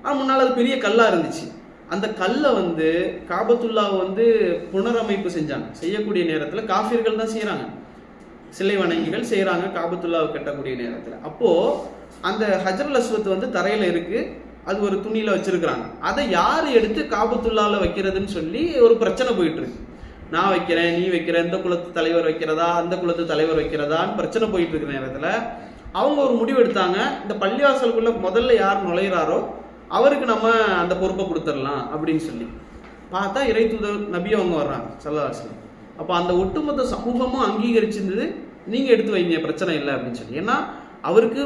ஆனால் முன்னால் அது பெரிய கல்லாக இருந்துச்சு. அந்த கல்லை வந்து காபத்துல்லாவை வந்து புனரமைப்பு செஞ்சாங்க. செய்யக்கூடிய நேரத்தில் காஃபிர்கள் தான் செய்கிறாங்க, சிலை வணங்கிகள் செய்கிறாங்க காபத்துல்லாவை கட்டக்கூடிய நேரத்தில். அப்போது அந்த ஹஜ்ரல் அஸ்வத் வந்து தரையில் இருக்குது, அது ஒரு துணியில் வச்சிருக்கிறாங்க. அதை யார் எடுத்து காபத்துல்லாவில் வைக்கிறதுன்னு சொல்லி ஒரு பிரச்சனை போயிட்டு இருக்கு. நான் வைக்கிறேன், நீ வைக்கிற, இந்த குலத்து தலைவர் வைக்கிறதா, அந்த குலத்து தலைவர் வைக்கிறதான்னு பிரச்சனை போயிட்டு இருக்கிற நேரத்தில் அவங்க ஒரு முடிவு எடுத்தாங்க, இந்த பள்ளிவாசலுக்குள்ள முதல்ல யார் நுழைகிறாரோ அவருக்கு நம்ம அந்த பொறுப்பை கொடுத்துடலாம் அப்படின்னு சொல்லி. பார்த்தா இறை தூதர் நபி அவங்க வர்றாங்க ஸல்லல்லாஹு அலைஹி வஸல்லம். அப்போ அந்த ஒட்டுமொத்த சமூகமும் அங்கீகரிச்சிருந்தது, நீங்கள் எடுத்து வைங்க பிரச்சனை இல்லை அப்படின்னு சொல்லி. ஏன்னா அவருக்கு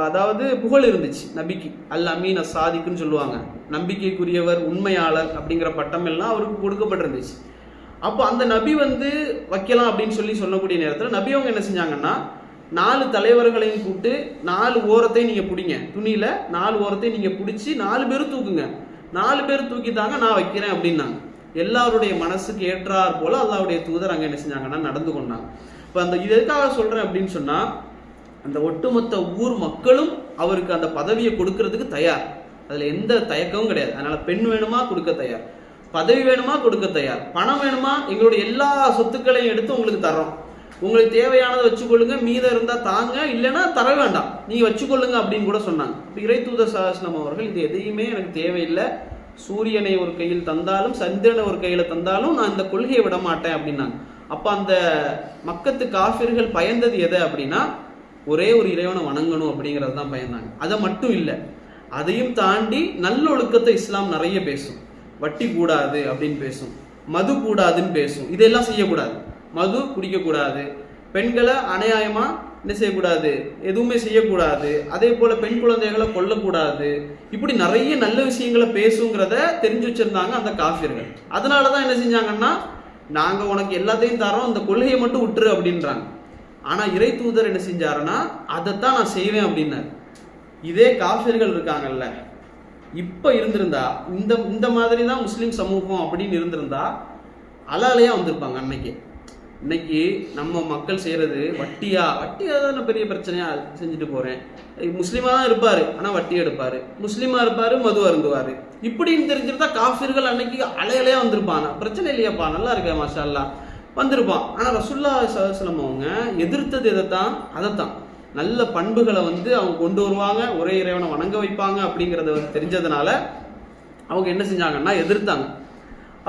அதாவது புகழ் இருந்துச்சு நபிக்கு, அல் அமீன் அசாதிக்குன்னு சொல்லுவாங்க, நம்பிக்கைக்குரியவர், உண்மையாளர் அப்படிங்கிற பட்டம் எல்லாம் அவருக்கு கொடுக்கப்பட்டிருந்துச்சு. அப்போ அந்த நபி வந்து வைக்கலாம் அப்படின்னு சொல்லக்கூடிய நேரத்தில் நபி அவங்க என்ன செஞ்சாங்கன்னா, 4 தலைவர்களையும் கூப்பிட்டு 4 ஓரத்தையும் நீங்கள் பிடிங்க, துணியில் 4 ஓரத்தையும் நீங்கள் பிடிச்சி 4 பேரும் தூக்குங்க, 4 பேர் தூக்கித்தாங்க நான் வைக்கிறேன் அப்படின்னாங்க. எல்லாருடைய மனசுக்கு ஏற்றார் போல அல்லாஹ்வுடைய தூதர் அங்கே என்ன செஞ்சாங்கன்னா நடந்து கொண்டாங்க. இப்போ அந்த இது எதுக்காக சொல்கிறேன் அப்படின்னு சொன்னால், அந்த ஒட்டுமொத்த ஊர் மக்களும் அவருக்கு அந்த பதவியை கொடுக்கறதுக்கு தயார், அதில் எந்த தயக்கமும் கிடையாது. அதனால் பெண் வேணுமா கொடுக்க தயார், பதவி வேணுமா கொடுக்க தயார், பணம் வேணுமா எங்களுடைய எல்லா சொத்துக்களையும் எடுத்து உங்களுக்கு தர்றோம், உங்களுக்கு தேவையானதை வச்சுக்கொள்ளுங்க, மீதம் இருந்தால் தாங்க, இல்லைன்னா தர வேண்டாம், நீங்கள் வச்சுக்கொள்ளுங்க அப்படின்னு கூட சொன்னாங்க. இப்போ இறை தூதர் ஸல்லல்லாஹு அலைஹி வஸல்லம் அவர்கள் இது எதையுமே எனக்கு தேவையில்லை, சூரியனை ஒரு கையில் தந்தாலும் சந்திரனை ஒரு கையில் தந்தாலும் நான் இந்த கொள்கையை விட மாட்டேன் அப்படின்னாங்க. அப்போ அந்த மக்கத்து காஃபிர்கள் பயந்தது எதை அப்படின்னா, ஒரே ஒரு இறைவனை வணங்கணும் அப்படிங்கிறது தான் பயந்தாங்க. அதை மட்டும் இல்லை, அதையும் தாண்டி நல்லொழுக்கத்தை இஸ்லாம் நிறைய பேசும். வட்டி கூடாது அப்படின்னு பேசும், மது கூடாதுன்னு பேசும், இதெல்லாம் செய்யக்கூடாது, மது குடிக்கக்கூடாது, பெண்களை அநியாயமாக என்ன செய்யக்கூடாது, எதுவுமே செய்யக்கூடாது, அதே போல் பெண் குழந்தைகளை கொல்லக்கூடாது, இப்படி நிறைய நல்ல விஷயங்களை பேசுங்கிறத தெரிஞ்சு வச்சுருந்தாங்க அந்த காஃபிர்கள். அதனால தான் என்ன செஞ்சாங்கன்னா, நாங்கள் உனக்கு எல்லாத்தையும் தரோம், இந்த கொள்கையை மட்டும் விட்டுரு அப்படின்றாங்க. ஆனால் இறை தூதர் என்ன செஞ்சாருன்னா, அதைத்தான் நான் செய்வேன் அப்படின்னாரு. இதே காஃபிர்கள் இருக்காங்கல்ல, இப்போ இருந்திருந்தா இந்த மாதிரி தான் முஸ்லீம் சமூகம் அப்படின்னு இருந்திருந்தா அலாலையாக வந்திருப்பாங்க அன்னைக்கு. இன்னைக்கு நம்ம மக்கள் செய்கிறது வட்டியாக தானே பெரிய பிரச்சனையாக செஞ்சுட்டு போகிறேன். முஸ்லீமாக தான் இருப்பார், ஆனால் வட்டி எடுப்பார், முஸ்லீமாக இருப்பார், மது அருந்துவார், இப்படின்னு தெரிஞ்சிருந்தா காஃபிர்கள் அன்னைக்கு அலையலையாக வந்திருப்பாங்க. பிரச்சனை இல்லையாப்பா, நல்லா இருக்கா மாஷா அல்லாஹ் வந்திருப்பான். ஆனால் ரசூலுல்லாஹி ஸல்லல்லாஹு அலைஹி வஸல்லம் அவங்க எதிர்த்தது அதைத்தான் நல்ல பண்புகளை வந்து அவங்க கொண்டு வருவாங்க, ஒரே இறைவனை வணங்க வைப்பாங்க அப்படிங்கிறத வந்து தெரிஞ்சதுனால அவங்க என்ன செஞ்சாங்கன்னா எதிர்த்தாங்க.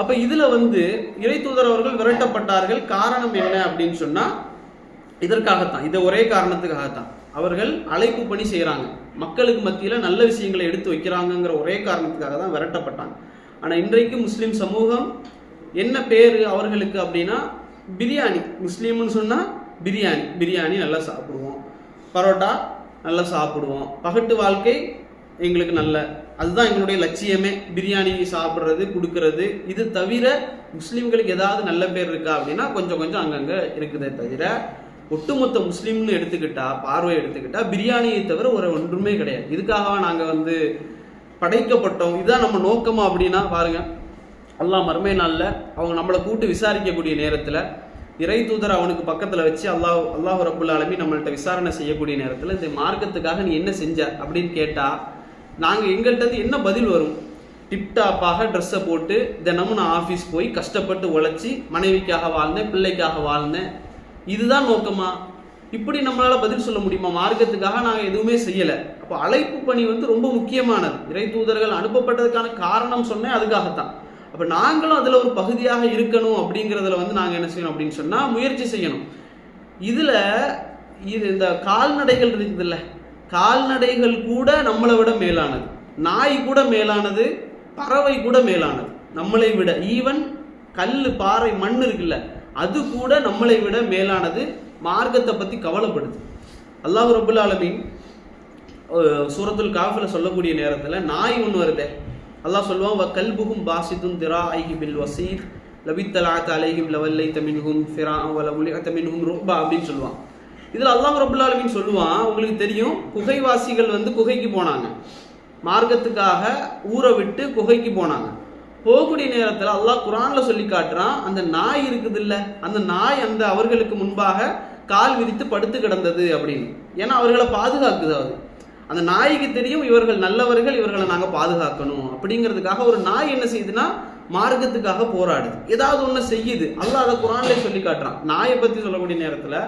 அப்போ இதில் வந்து இறை தூதர் அவர்கள் விரட்டப்பட்டார்கள். காரணம் என்ன அப்படின்னு சொன்னால் இதற்காகத்தான், இதை ஒரே காரணத்துக்காகத்தான். அவர்கள் அழைப்பு பணி செய்கிறாங்க, மக்களுக்கு மத்தியில் நல்ல விஷயங்களை எடுத்து வைக்கிறாங்கங்கிற ஒரே காரணத்துக்காக தான் விரட்டப்பட்டாங்க. ஆனால் இன்றைக்கு முஸ்லீம் சமூகம் என்ன பேர் அவர்களுக்கு அப்படின்னா பிரியாணி. முஸ்லீம்னு சொன்னால் பிரியாணி நல்லா சாப்பிடுவோம், பரோட்டா நல்லா சாப்பிடுவோம், பகட்டு வாழ்க்கை எங்களுக்கு நல்ல, அதுதான் எங்களுடைய லட்சியமே, பிரியாணி சாப்பிட்றது கொடுக்கறது. இது தவிர முஸ்லீம்களுக்கு ஏதாவது நல்ல பேர் இருக்கா அப்படின்னா கொஞ்சம் அங்கங்கே இருக்குதே தவிர ஒட்டுமொத்த முஸ்லீம்னு பார்வையை எடுத்துக்கிட்டா பிரியாணியை தவிர ஒரு ஒன்றுமே கிடையாது. இதுக்காக நாங்கள் வந்து படைக்கப்பட்டோம், இதுதான் நம்ம நோக்கமா அப்படின்னா பாருங்க, அல்லாஹ் மறுமை நாளில் அவங்க நம்மளை கூட்டு விசாரிக்கக்கூடிய நேரத்தில் இறை தூதர் அவனுக்கு பக்கத்தில் வச்சு அல்லாஹ் ரப்புல் ஆலமீன் நம்மள்கிட்ட விசாரணை செய்யக்கூடிய நேரத்தில் இந்த மார்க்கத்துக்காக நீ என்ன செஞ்ச அப்படின்னு கேட்டால் நாங்கள் எங்கள்கிட்ட என்ன பதில் வரும்? டிப்டாப்பாக ட்ரெஸ்ஸை போட்டு தினமும் நான் ஆஃபீஸ் போய் கஷ்டப்பட்டு உழைச்சி மனைவிக்காக வாழ்ந்தேன், பிள்ளைக்காக வாழ்ந்தேன், இதுதான் நோக்கமா? இப்படி நம்மளால் பதில் சொல்ல முடியுமா? மார்க்கத்துக்காக நாங்கள் எதுவுமே செய்யலை. அப்போ அழைப்பு பணி வந்து ரொம்ப முக்கியமானது. இறை தூதர்கள் அனுப்பப்பட்டதுக்கான காரணம் சொன்னேன் அதுக்காகத்தான். அப்போ நாங்களும் அதில் ஒரு பகுதியாக இருக்கணும் அப்படிங்கிறதுல வந்து நாங்கள் என்ன செய்யணும் அப்படின்னு சொன்னால் முயற்சி செய்யணும். இதில் இந்த கால்நடைகள் இருக்குதுல்ல, கால்நடைகள் கூட நம்மளை விட மேலானது, நாய் கூட மேலானது, பறவை கூட மேலானது, நம்மளை விட. ஈவன் கல், பாறை, மண் இருக்குல்ல, அது கூட நம்மளை விட மேலானது. மார்க்கத்தை பற்றி கவலைப்படுது. அல்லாஹ் ரப்புல் ஆலமீன் சூரத்துல் காஃபில் சொல்லக்கூடிய நேரத்தில் நாய் ஒன்று வருதே, அல்லாஹ் சொல்லுவான், வ கல்புஹும் பாசிதுன் திராஇஹி பில் வஸீத் லபித்தலஅத அலைஹிம் லவல்லைத மின்ஹும் ஃபிராஅ வ லமுலிஅத மின்ஹும் ருபா அப்படின்னு சொல்லுவான். இதில் அல்லாஹ் ரப்புல் ஆலமீன் சொல்லுவான், உங்களுக்கு தெரியும் குகைவாசிகள் வந்து குகைக்கு போனாங்க, மார்க்கத்துக்காக ஊரை விட்டு குகைக்கு போனாங்க. போகக்கூடிய நேரத்தில் அல்லாஹ் குர்ஆனில் சொல்லி காட்டுறான், அந்த நாய் இருக்குது இல்லை, அந்த நாய் அந்த அவர்களுக்கு முன்பாக கால் விரித்து படுத்து கிடந்தது அப்படின்னு. ஏன்னா அவர்களை பாதுகாக்குது அது. அந்த நாய்க்கு தெரியும் இவர்கள் நல்லவர்கள், இவர்களை நாங்கள் பாதுகாக்கணும் அப்படிங்கிறதுக்காக ஒரு நாய் என்ன செய்யுதுன்னா மார்க்கத்துக்காக போராடுது, ஏதாவது ஒன்று செய்யுது. அல்லாஹ் அதை குர்ஆன்லயே சொல்லி காட்டுறான். நாயை பற்றி சொல்லக்கூடிய நேரத்தில்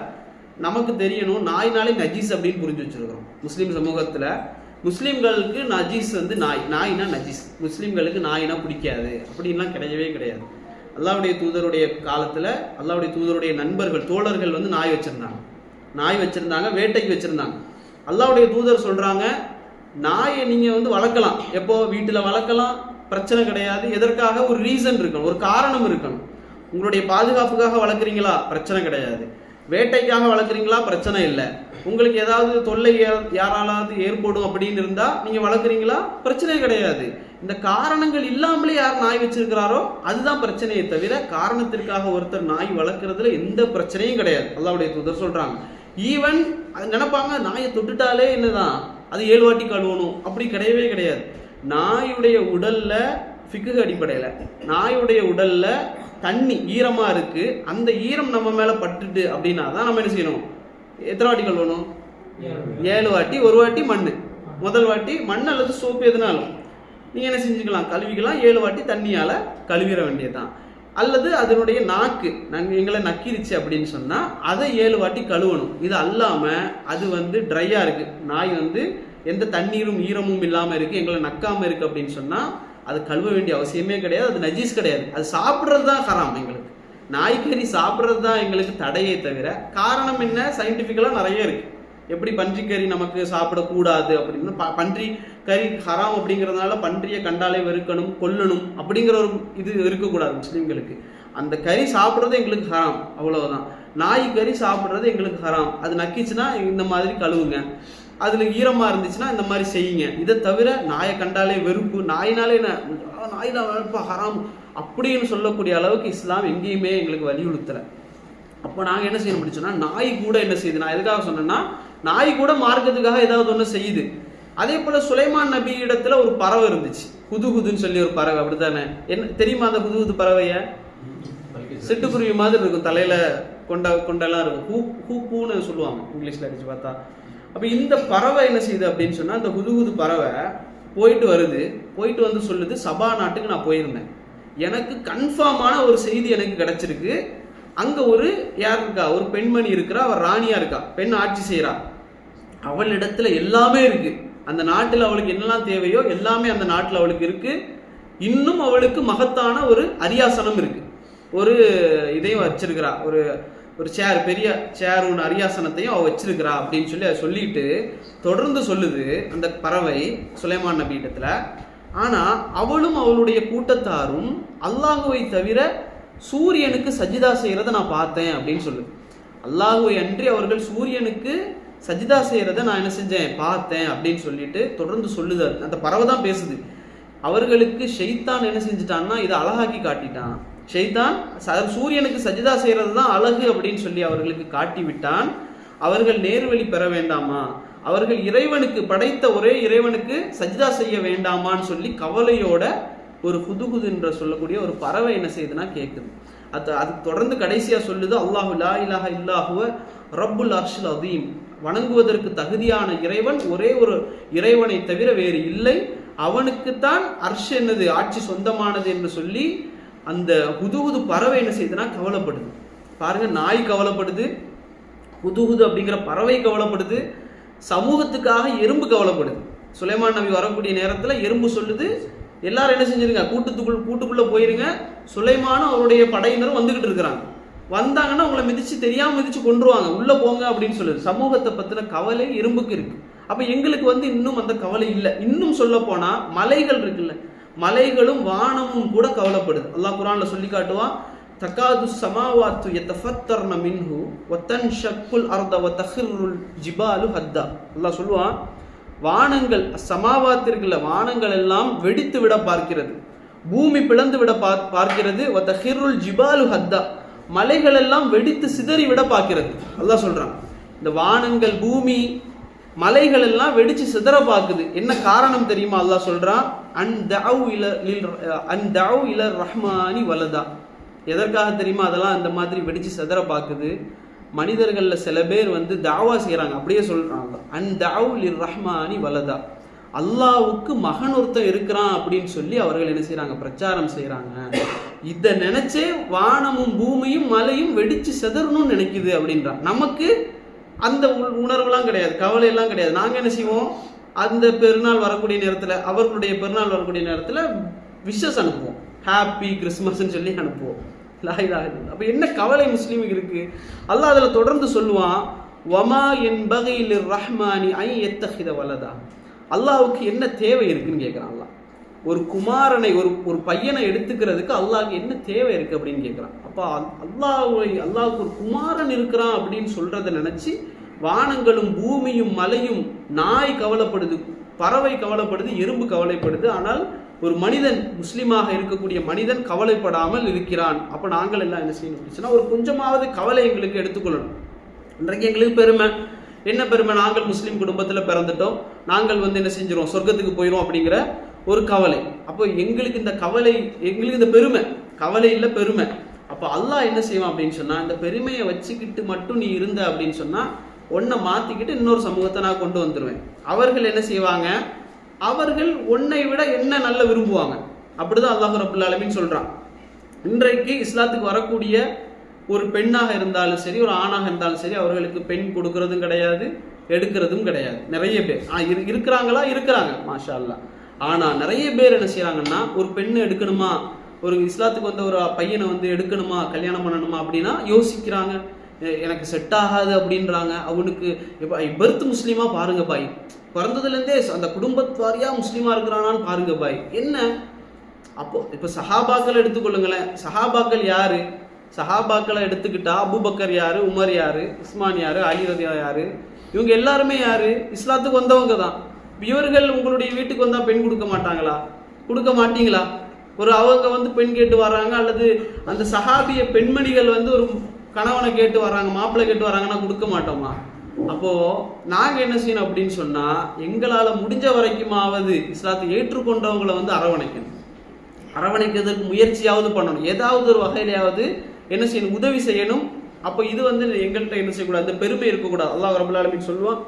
நமக்கு தெரியணும், நாய்னாலே நஜீஸ் அப்படின்னு புரிஞ்சு வச்சிருக்கிறோம். முஸ்லீம் சமூகத்தில் முஸ்லீம்களுக்கு நஜீஸ் வந்து நாய்னா நஜீஸ், முஸ்லீம்களுக்கு நாய்னா பிடிக்காது அப்படின்லாம் கிடையவே கிடையாது. அல்லாஹ்வுடைய தூதருடைய காலத்தில் அல்லாஹ்வுடைய தூதருடைய நண்பர்கள் தோழர்கள் வந்து நாய் வச்சிருந்தாங்க, வேட்டைக்கு வச்சிருந்தாங்க. அல்லாஹ்வுடைய தூதர் சொல்றாங்க, நாயை நீங்க வந்து வளர்க்கலாம், எப்போ வீட்டில் வளர்க்கலாம், பிரச்சனை கிடையாது. எதற்காக? ஒரு ரீசன் இருக்கணும், ஒரு காரணம் இருக்கணும். உங்களுடைய பாதுகாப்புக்காக வளர்க்குறீங்களா, பிரச்சனை கிடையாது. வேட்டைக்காக வளர்க்குறீங்களா, பிரச்சனை இல்லை. உங்களுக்கு ஏதாவது தொல்லை யாராலாவது ஏற்படும் அப்படின்னு இருந்தா நீங்க வளர்க்குறீங்களா, பிரச்சனை கிடையாது. இந்த காரணங்கள் இல்லாமலே யார் நாய் வச்சிருக்கிறாரோ அதுதான் பிரச்சனையே தவிர காரணத்திற்காக ஒருத்தர் நாய் வளர்க்குறதுல எந்த பிரச்சனையும் கிடையாது. அல்லாஹ்வுடைய தூதர் சொல்றாங்க. ஈவன் அது நினைப்பாங்க, நாயை தொட்டுட்டாலே என்னதான் அது 7 வாட்டி கழுவணும், அப்படி கிடையவே கிடையாது. நாயுடைய உடல்ல ஃபிக்ஹ் அடிப்படையில நாயுடைய உடல்ல தண்ணி ஈரமா இருக்கு, அந்த ஈரம் நம்ம மேல பட்டுட்டு அப்படின்னா தான் நம்ம என்ன செய்யணும், எத்தனை வாட்டி கழுவணும்? 7 வாட்டி. ஒரு வாட்டி மண், முதல் வாட்டி மண் அல்லது சோப்பு எதுனாலும் நீங்க என்ன செஞ்சுக்கலாம், கழுவிக்கலாம். 7 வாட்டி தண்ணியால கழுவிட வேண்டியதுதான். அல்லது அதனுடைய நாக்கு எங்களை நக்கிருச்சு அப்படின்னு சொன்னா அதை 7 வாட்டி கழுவணும். இது அல்லாம அது வந்து ட்ரையா இருக்கு, நாய் வந்து எந்த தண்ணீரும் ஈரமும் இல்லாம இருக்கு, எங்களை நக்காம இருக்கு அப்படின்னு சொன்னா அது கழுவ வேண்டிய அவசியமே கிடையாது. அது நஜீஸ் கிடையாது. அது சாப்பிட்றது தான் ஹராம். எங்களுக்கு நாய்க்கறி சாப்பிட்றது தான் எங்களுக்கு தடையே தவிர காரணம் என்ன, சயின்டிஃபிக்கலா நிறைய இருக்கு. எப்படி பன்றிக்கறி நமக்கு சாப்பிடக்கூடாது அப்படின்னு, பன்றி கறி ஹராம் அப்படிங்கிறதுனால பன்றியை கண்டாலே வெறுக்கணும், கொல்லணும் அப்படிங்கிற ஒரு இது இருக்கக்கூடாது முஸ்லீம்களுக்கு. அந்த கறி சாப்பிட்றது எங்களுக்கு ஹராம், அவ்வளவுதான். நாய் கறி சாப்பிட்றது எங்களுக்கு ஹராம். அது நக்கிச்சுன்னா இந்த மாதிரி கழுவுங்க, அதுல ஈரமா இருந்துச்சுன்னா இந்த மாதிரி செய்யுங்க. இதை தவிர நாயை கண்டாலே வெறுப்பு, நாயினாலே நாயில வெறுப்பா ஹராம் அப்படின்னு சொல்லக்கூடிய அளவுக்கு இஸ்லாம் எங்கேயுமே எங்களுக்கு வலியுறுத்தலை. அப்போ நாங்கள் என்ன செய்யணும் முடிச்சோன்னா, நாய் கூட என்ன செய்யுது, நான் எதுக்காக சொன்னேன்னா நாய் கூட மார்க்கத்துக்காக ஏதாவது ஒன்று செய்யுது. அதே போல சுலைமான் நபி இடத்துல ஒரு பறவை இருந்துச்சு, ஹுதுஹுதுன்னு சொல்லி ஒரு பறவை. அப்படித்தானே? என்ன தெரியுமா அந்த ஹுதுஹுது பறவைய? சிட்டுக்குருவி மாதிரி இருக்கும், தலையில கொண்டெல்லாம் இருக்கும், ஹூப்புன்னு சொல்லுவாங்க இங்கிலீஷ்ல அடிச்சு பார்த்தா. அப்ப இந்த பறவை என்ன செய்யுது அப்படின்னு சொன்னா, அந்த ஹுதுஹுது பறவை போயிட்டு வந்து சொல்லுது, சபா நாட்டுக்கு நான் போயிருந்தேன், எனக்கு கன்ஃபார்மான ஒரு செய்தி எனக்கு கிடைச்சிருக்கு. அங்க ஒரு யார் இருக்கா, ஒரு பெண்மணி இருக்கிறா, அவர் ராணியா இருக்கா, பெண் ஆட்சி செய்யறா, அவள் இடத்துல எல்லாமே இருக்கு. அந்த நாட்டில் அவளுக்கு என்னெல்லாம் தேவையோ எல்லாமே அந்த நாட்டில் அவளுக்கு இருக்கு. இன்னும் அவளுக்கு மகத்தான ஒரு அரியாசனம் இருக்கு, ஒரு இதையும் வச்சிருக்கிறா, ஒரு சேர், பெரிய சேர் ஒன்று அரியாசனத்தையும் அவள் வச்சிருக்கிறா அப்படின்னு சொல்லி அதை சொல்லிட்டு தொடர்ந்து சொல்லுது அந்த பறவை சுலைமான் நபி இடத்துல. ஆனா அவளும் அவளுடைய கூட்டத்தாரும் அல்லாஹுவை தவிர சூரியனுக்கு சஜிதா செய்யறதை நான் பார்த்தேன் அப்படின்னு சொல்லுது. அல்லாஹுவை அன்றி அவர்கள் சூரியனுக்கு சஜிதா செய்யறதை நான் என்ன செஞ்சேன், பார்த்தேன் அப்படின்னு சொல்லிட்டு தொடர்ந்து சொல்லுது. அந்த பறவை தான் பேசுது. அவர்களுக்கு ஷைத்தான் என்ன செஞ்சுட்டான்னா இதை அழகாக்கி காட்டிட்டான். ஷைத்தான் சூரியனுக்கு சஜிதா செய்யறது தான் அழகு அப்படின்னு சொல்லி அவர்களுக்கு காட்டி விட்டான். அவர்கள் நேர்வழி பெற வேண்டாமா, அவர்கள் இறைவனுக்கு படைத்த ஒரே இறைவனுக்கு சஜிதா செய்ய வேண்டாமான்னு சொல்லி கவலையோட ஒரு ஹுதுஹுது என்ற சொல்லக்கூடிய ஒரு பறவை என்ன செய்யுதுன்னா கேட்குது. அது தொடர்ந்து கடைசியா சொல்லுது, அல்லாஹு லா இலாஹ இல்லாஹுவ ரப்புல் அர்ஷில் அதீம், வணங்குவதற்கு தகுதியான இறைவன் ஒரே ஒரு இறைவனை தவிர வேறு இல்லை, அவனுக்குத்தான் அர்ஷ் என்னது ஆட்சி சொந்தமானது என்று சொல்லி அந்த ஹுதுஹுது பறவை என்ன செய்யுதுன்னா கவலைப்படுது. பாருங்க, நாய் கவலைப்படுது, ஹுதுஹுது அப்படிங்கிற பறவை கவலைப்படுது, சமூகத்துக்காக எறும்பு கவலைப்படுது. சுலைமான் நபி வரக்கூடிய நேரத்துல எறும்பு சொல்லுது, எல்லாரும் என்ன செஞ்சிருங்க, கூட்டுக்குள்ள போயிருங்க, சுலைமானும் அவருடைய படையினரும் வந்துகிட்டு இருக்கிறாங்க, வந்தாங்கன்னா உங்களை தெரியாம மிதிச்சு கொண்டுருவாங்க, உள்ள போங்க அப்படின்னு சொல்லுது. சமூகத்தை பத்தின கவலை எறும்புக்கு இருக்கு. அப்ப எங்களுக்கு இன்னும் அந்த கவலை இல்லை. இன்னும் சொல்ல போனா மலைகள் இருக்குல்ல, மலைகளும் வானமும் கூட கவலைப்படுது. அல்லாஹ் குர்ஆன்ல சொல்லி காட்டுவான், தகாது ஸமாவாத்து யதஃபத்தர்ன மின்ஹு வதன்ஷக்குல் அர்த வதஹிருல் ஜிபாலு ஹத்தா. அல்லாஹ் சொல்லுவான், வானங்கள் சமாவாத்திற்குள்ள வானங்கள் எல்லாம் வெடித்து விட பார்க்கிறது, பூமி பிளந்து விட பார்க்கிறது, வதஹிருல் ஜிபாலு ஹத்தா, மலைகள் எல்லாம் வெடித்து சிதறி விட பார்க்கிறது. அல்லாஹ் சொல்றான், இந்த வானங்கள் பூமி மலைகள் எல்லாம் வெடிச்சு சிதற பார்க்குது. என்ன காரணம் தெரியுமா? அல்லாஹ் சொல்றான், அன்தஉ இல ரஹ்மானி வலதா. எதற்காக தெரியுமா அதெல்லாம் அந்த மாதிரி வெடிச்சு சிதற பார்க்குது? மனிதர்களில் சில பேர் வந்து தாவா செய்கிறாங்க, அப்படியே சொல்கிறாங்க, அன்தஅவு லிர்ரஹ்மானி வலதா, அல்லாவுக்கு மகன் ஒருத்தன் இருக்கிறான் அப்படின்னு சொல்லி அவர்கள் என்ன செய்கிறாங்க, பிரச்சாரம் செய்கிறாங்க. இதை நினைச்சே வானமும் பூமியும் மலையும் வெடிச்சு செதறணும்னு நினைக்குது அப்படின்றான். நமக்கு அந்த உணர்வுலாம் கிடையாது, கவலையெல்லாம் கிடையாது. நாங்கள் என்ன செய்வோம், அந்த பெருநாள் வரக்கூடிய நேரத்தில், அவர்களுடைய பெருநாள் வரக்கூடிய நேரத்தில் விஷஸ் அனுப்புவோம், ஹாப்பி கிறிஸ்மஸ்ன்னு சொல்லி அனுப்புவோம். அப்போ என்ன கவலை முஸ்லீமுக்கு இருக்கு? அல்லாஹ் அதில் தொடர்ந்து சொல்லுவான், வமா யன்பகி லிர்ரஹ்மானி ஐ யத்தஹித வலதா, அல்லாஹ்வுக்கு என்ன தேவை இருக்குன்னு கேட்குறான். அல்லாஹ் ஒரு குமாரனை, ஒரு பையனை எடுத்துக்கிறதுக்கு அல்லாஹ்க்கு என்ன தேவை இருக்கு அப்படின்னு கேட்குறான். அப்போ அல்லாஹ்வுக்கு ஒரு குமாரன் இருக்கிறான் அப்படின்னு சொல்றதை நினைச்சு வானங்களும் பூமியும் மலையும், நாய் கவலைப்படுது, பறவை கவலைப்படுது, எறும்பு கவலைப்படுது. ஆனால் ஒரு மனிதன், முஸ்லீமாக இருக்கக்கூடிய மனிதன் கவலைப்படாமல் இருக்கிறான். அப்போ நாங்கள் எல்லாம் என்ன செய்யணும் அப்படின்னா, ஒரு கொஞ்சமாவது கவலை எங்களுக்கு எடுத்துக்கொள்ளணும். இன்றைக்கு எங்களுக்கு பெருமை என்ன பெருமை, நாங்கள் முஸ்லீம் குடும்பத்தில் பிறந்துட்டோம், நாங்கள் வந்து என்ன செஞ்சிடும், சொர்க்கத்துக்கு போயிடும் அப்படிங்கிற ஒரு கவலை. அப்போ எங்களுக்கு இந்த கவலை, எங்களுக்கு இந்த பெருமை, கவலை இல்லை பெருமை. அப்போ அல்லாஹ் என்ன செய்வான் அப்படின்னு சொன்னால், இந்த பெருமையை வச்சுக்கிட்டு மட்டும் நீ இருந்த அப்படின்னு சொன்னால் ஒன்றை மாற்றிக்கிட்டு இன்னொரு சமூகத்தை நான் கொண்டு வந்துடுவேன். அவர்கள் என்ன செய்வாங்க, அவர்கள் உன்னை விட என்ன நல்ல விரும்புவாங்க. அப்படிதான் அல்லாஹ் ரப்புல் ஆலமீன் சொல்றான். இன்றைக்கு இஸ்லாத்துக்கு வரக்கூடிய ஒரு பெண்ணாக இருந்தாலும் சரி, ஒரு ஆணாக இருந்தாலும் சரி, அவர்களுக்கு பெண் கொடுக்கறதும் கிடையாது, எடுக்கிறதும் கிடையாது. நிறைய பேர் இருக்கிறாங்களா, இருக்கிறாங்க, மாஷா அல்லாஹ். ஆனால் நிறைய பேர் என்ன செய்யறாங்கன்னா, ஒரு பெண்ணை எடுக்கணுமா, ஒரு இஸ்லாத்துக்கு வந்த ஒரு பையனை வந்து எடுக்கணுமா, கல்யாணம் பண்ணணுமா அப்படின்னா யோசிக்கிறாங்க. எனக்கு செட் ஆகாது அப்படின்றாங்க. அவனுக்கு பர்த் முஸ்லீமா பாருங்க பாய், பிறந்ததுலேருந்தே அந்த குடும்பத்வாரியா முஸ்லீமா இருக்கிறானான்னு பாருங்க பாய். என்ன அப்போ இப்போ சஹாபாக்கள் எடுத்துக்கொள்ளுங்களேன். சஹாபாக்கள் யாரு? சஹாபாக்களை எடுத்துக்கிட்டா அபூபக்கர் யாரு, உமர் யாரு, உஸ்மான் யாரு, அலி ரலியல்லாஹு யாரு, இவங்க எல்லாருமே யாரு, இஸ்லாத்துக்கு வந்தவங்க தான். இவர்கள் உங்களுடைய வீட்டுக்கு வந்தா பெண் கொடுக்க மாட்டாங்களா? கொடுக்க மாட்டீங்களா? ஒரு அவங்க வந்து பெண் கேட்டு வர்றாங்க, அல்லது அந்த சஹாபிய பெண்மணிகள் வந்து ஒரு கணவனை கேட்டு வர்றாங்க, மாப்பிள்ளை கேட்டு வர்றாங்கன்னா கொடுக்க மாட்டோமா? அப்போ நாங்க என்ன செய்யணும் அப்படின்னு சொன்னா, எங்களால முடிஞ்ச வரைக்குமாவது இஸ்லாத்தை ஏற்றுக்கொண்டவங்களை வந்து அரவணைக்கிறதுக்கு முயற்சியாவது பண்ணணும். ஏதாவது ஒரு வகையிலையாவது என்ன செய்யணும், உதவி செய்யணும். அப்போ இது வந்து எங்கள்கிட்ட என்ன செய்யக்கூடாது, அந்த பெருமை இருக்கக்கூடாது. அல்லாஹ் ரப்பல் ஆலமீன் சொல்லுவான்,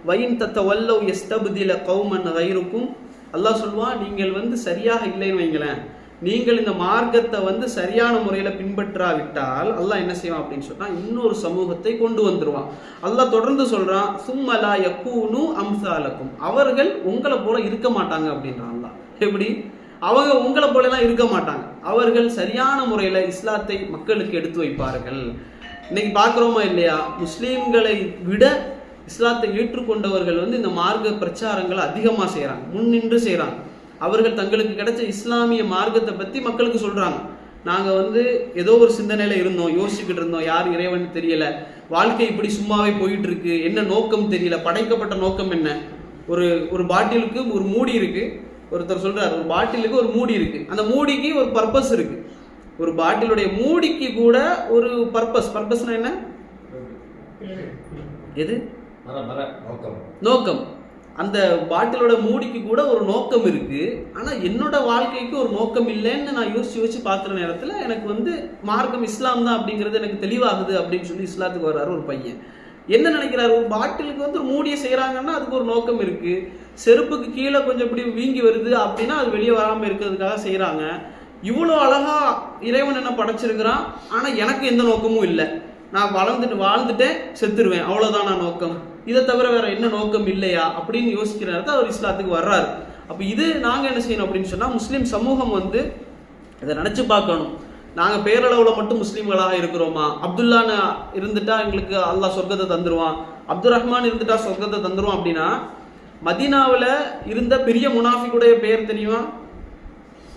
வயின் தத்தவல்லவ் யஸ்தப்தில கௌமன் கைருக்கும், அல்லாஹ் சொல்லுவான், நீங்கள் வந்து சரியாக இல்லைன்னு வைங்களேன், நீங்கள் இந்த மார்க்கத்தை வந்து சரியான முறையில் பின்பற்றாவிட்டால் அல்லாஹ் என்ன செய்வான் அப்படின்னு சொன்னா, இன்னொரு சமூகத்தை கொண்டு வந்துருவான். அல்லாஹ் தொடர்ந்து சொல்றான், சும்மலா யகூனு அம்சாலக்கும், அவர்கள் உங்களை போல இருக்க மாட்டாங்க அப்படின்றான் அல்லாஹ். எப்படி? அவங்க உங்களை போலலாம் இருக்க மாட்டாங்க, அவர்கள் சரியான முறையில் இஸ்லாத்தை மக்களுக்கு எடுத்து வைப்பார்கள். இன்னைக்கு பார்க்குறோமா இல்லையா, முஸ்லீம்களை விட இஸ்லாத்தை ஏற்றுக்கொண்டவர்கள் வந்து இந்த மார்க்க பிரச்சாரங்களை அதிகமாக செய்கிறாங்க, முன்னின்று செய்கிறாங்க. அவர்கள் தங்களுக்கு கிடைச்ச இஸ்லாமிய மார்க்கத்தை பற்றி மக்களுக்கு சொல்கிறாங்க. நாங்கள் வந்து ஏதோ ஒரு சிந்தனையில் இருந்தோம், யோசிச்சுக்கிட்டு இருந்தோம், யார் இறைவன் தெரியல, வாழ்க்கை இப்படி சும்மாவே போயிட்டு இருக்கு, என்ன நோக்கம் தெரியல, படைக்கப்பட்ட நோக்கம் என்ன? ஒரு பாட்டிலுக்கு ஒரு மூடி இருக்கு. ஒருத்தர் சொல்றாரு, ஒரு பாட்டிலுக்கு ஒரு மூடி இருக்கு, அந்த மூடிக்கு ஒரு பர்பஸ் இருக்கு. ஒரு பாட்டிலுடைய மூடிக்கு கூட ஒரு பர்பஸ்னா என்ன? எது? நோக்கம். அந்த பாட்டிலோட மூடிக்கு கூட ஒரு நோக்கம் இருக்கு. ஆனா என்னோட வாழ்க்கைக்கு ஒரு நோக்கம் இல்லைன்னு நான் யோசிச்சு பார்க்குற நேரத்தில் எனக்கு வந்து மார்க்கம் இஸ்லாம் தான் அப்படிங்கிறது எனக்கு தெளிவாகுது அப்படின்னு சொல்லி இஸ்லாத்துக்கு வர்றாரு ஒரு பையன். என்ன நினைக்கிறாரு, ஒரு பாட்டிலுக்கு வந்து ஒரு மூடியை செய்கிறாங்கன்னா அதுக்கு ஒரு நோக்கம் இருக்கு. செருப்புக்கு கீழே கொஞ்சம் இப்படி வீங்கி வருது அப்படின்னா அது வெளியே வராமல் இருக்கிறதுக்காக செய்கிறாங்க. இவ்வளோ அழகா இறைவன் என்ன படைச்சிருக்கிறான், ஆனால் எனக்கு எந்த நோக்கமும் இல்லை, நான் வாழ்ந்துட்டேன் செத்துருவேன், அவ்வளோதான் நான் நோக்கம், இதை தவிர வேற என்ன நோக்கம் இல்லையா அப்படின்னு யோசிக்கிற நேரத்தில் அவர் இஸ்லாத்துக்கு வர்றாரு. அப்போ இது நாங்கள் என்ன செய்யணும் அப்படின்னு சொன்னால், முஸ்லீம் சமூகம் வந்து இதை நினச்சி பார்க்கணும். நாங்கள் பேரளவில் மட்டும் முஸ்லீம்களாக இருக்கிறோமா? அப்துல்லான்னு இருந்துட்டா எங்களுக்கு அல்லாஹ் சொர்க்கத்தை தந்துருவான், அப்துல் ரஹ்மான் இருந்துட்டா சொர்க்கத்தை தந்துருவான் அப்படின்னா, மதீனாவில் இருந்த பெரிய முனாஃபிக்குடைய பெயர் தெரியுமா?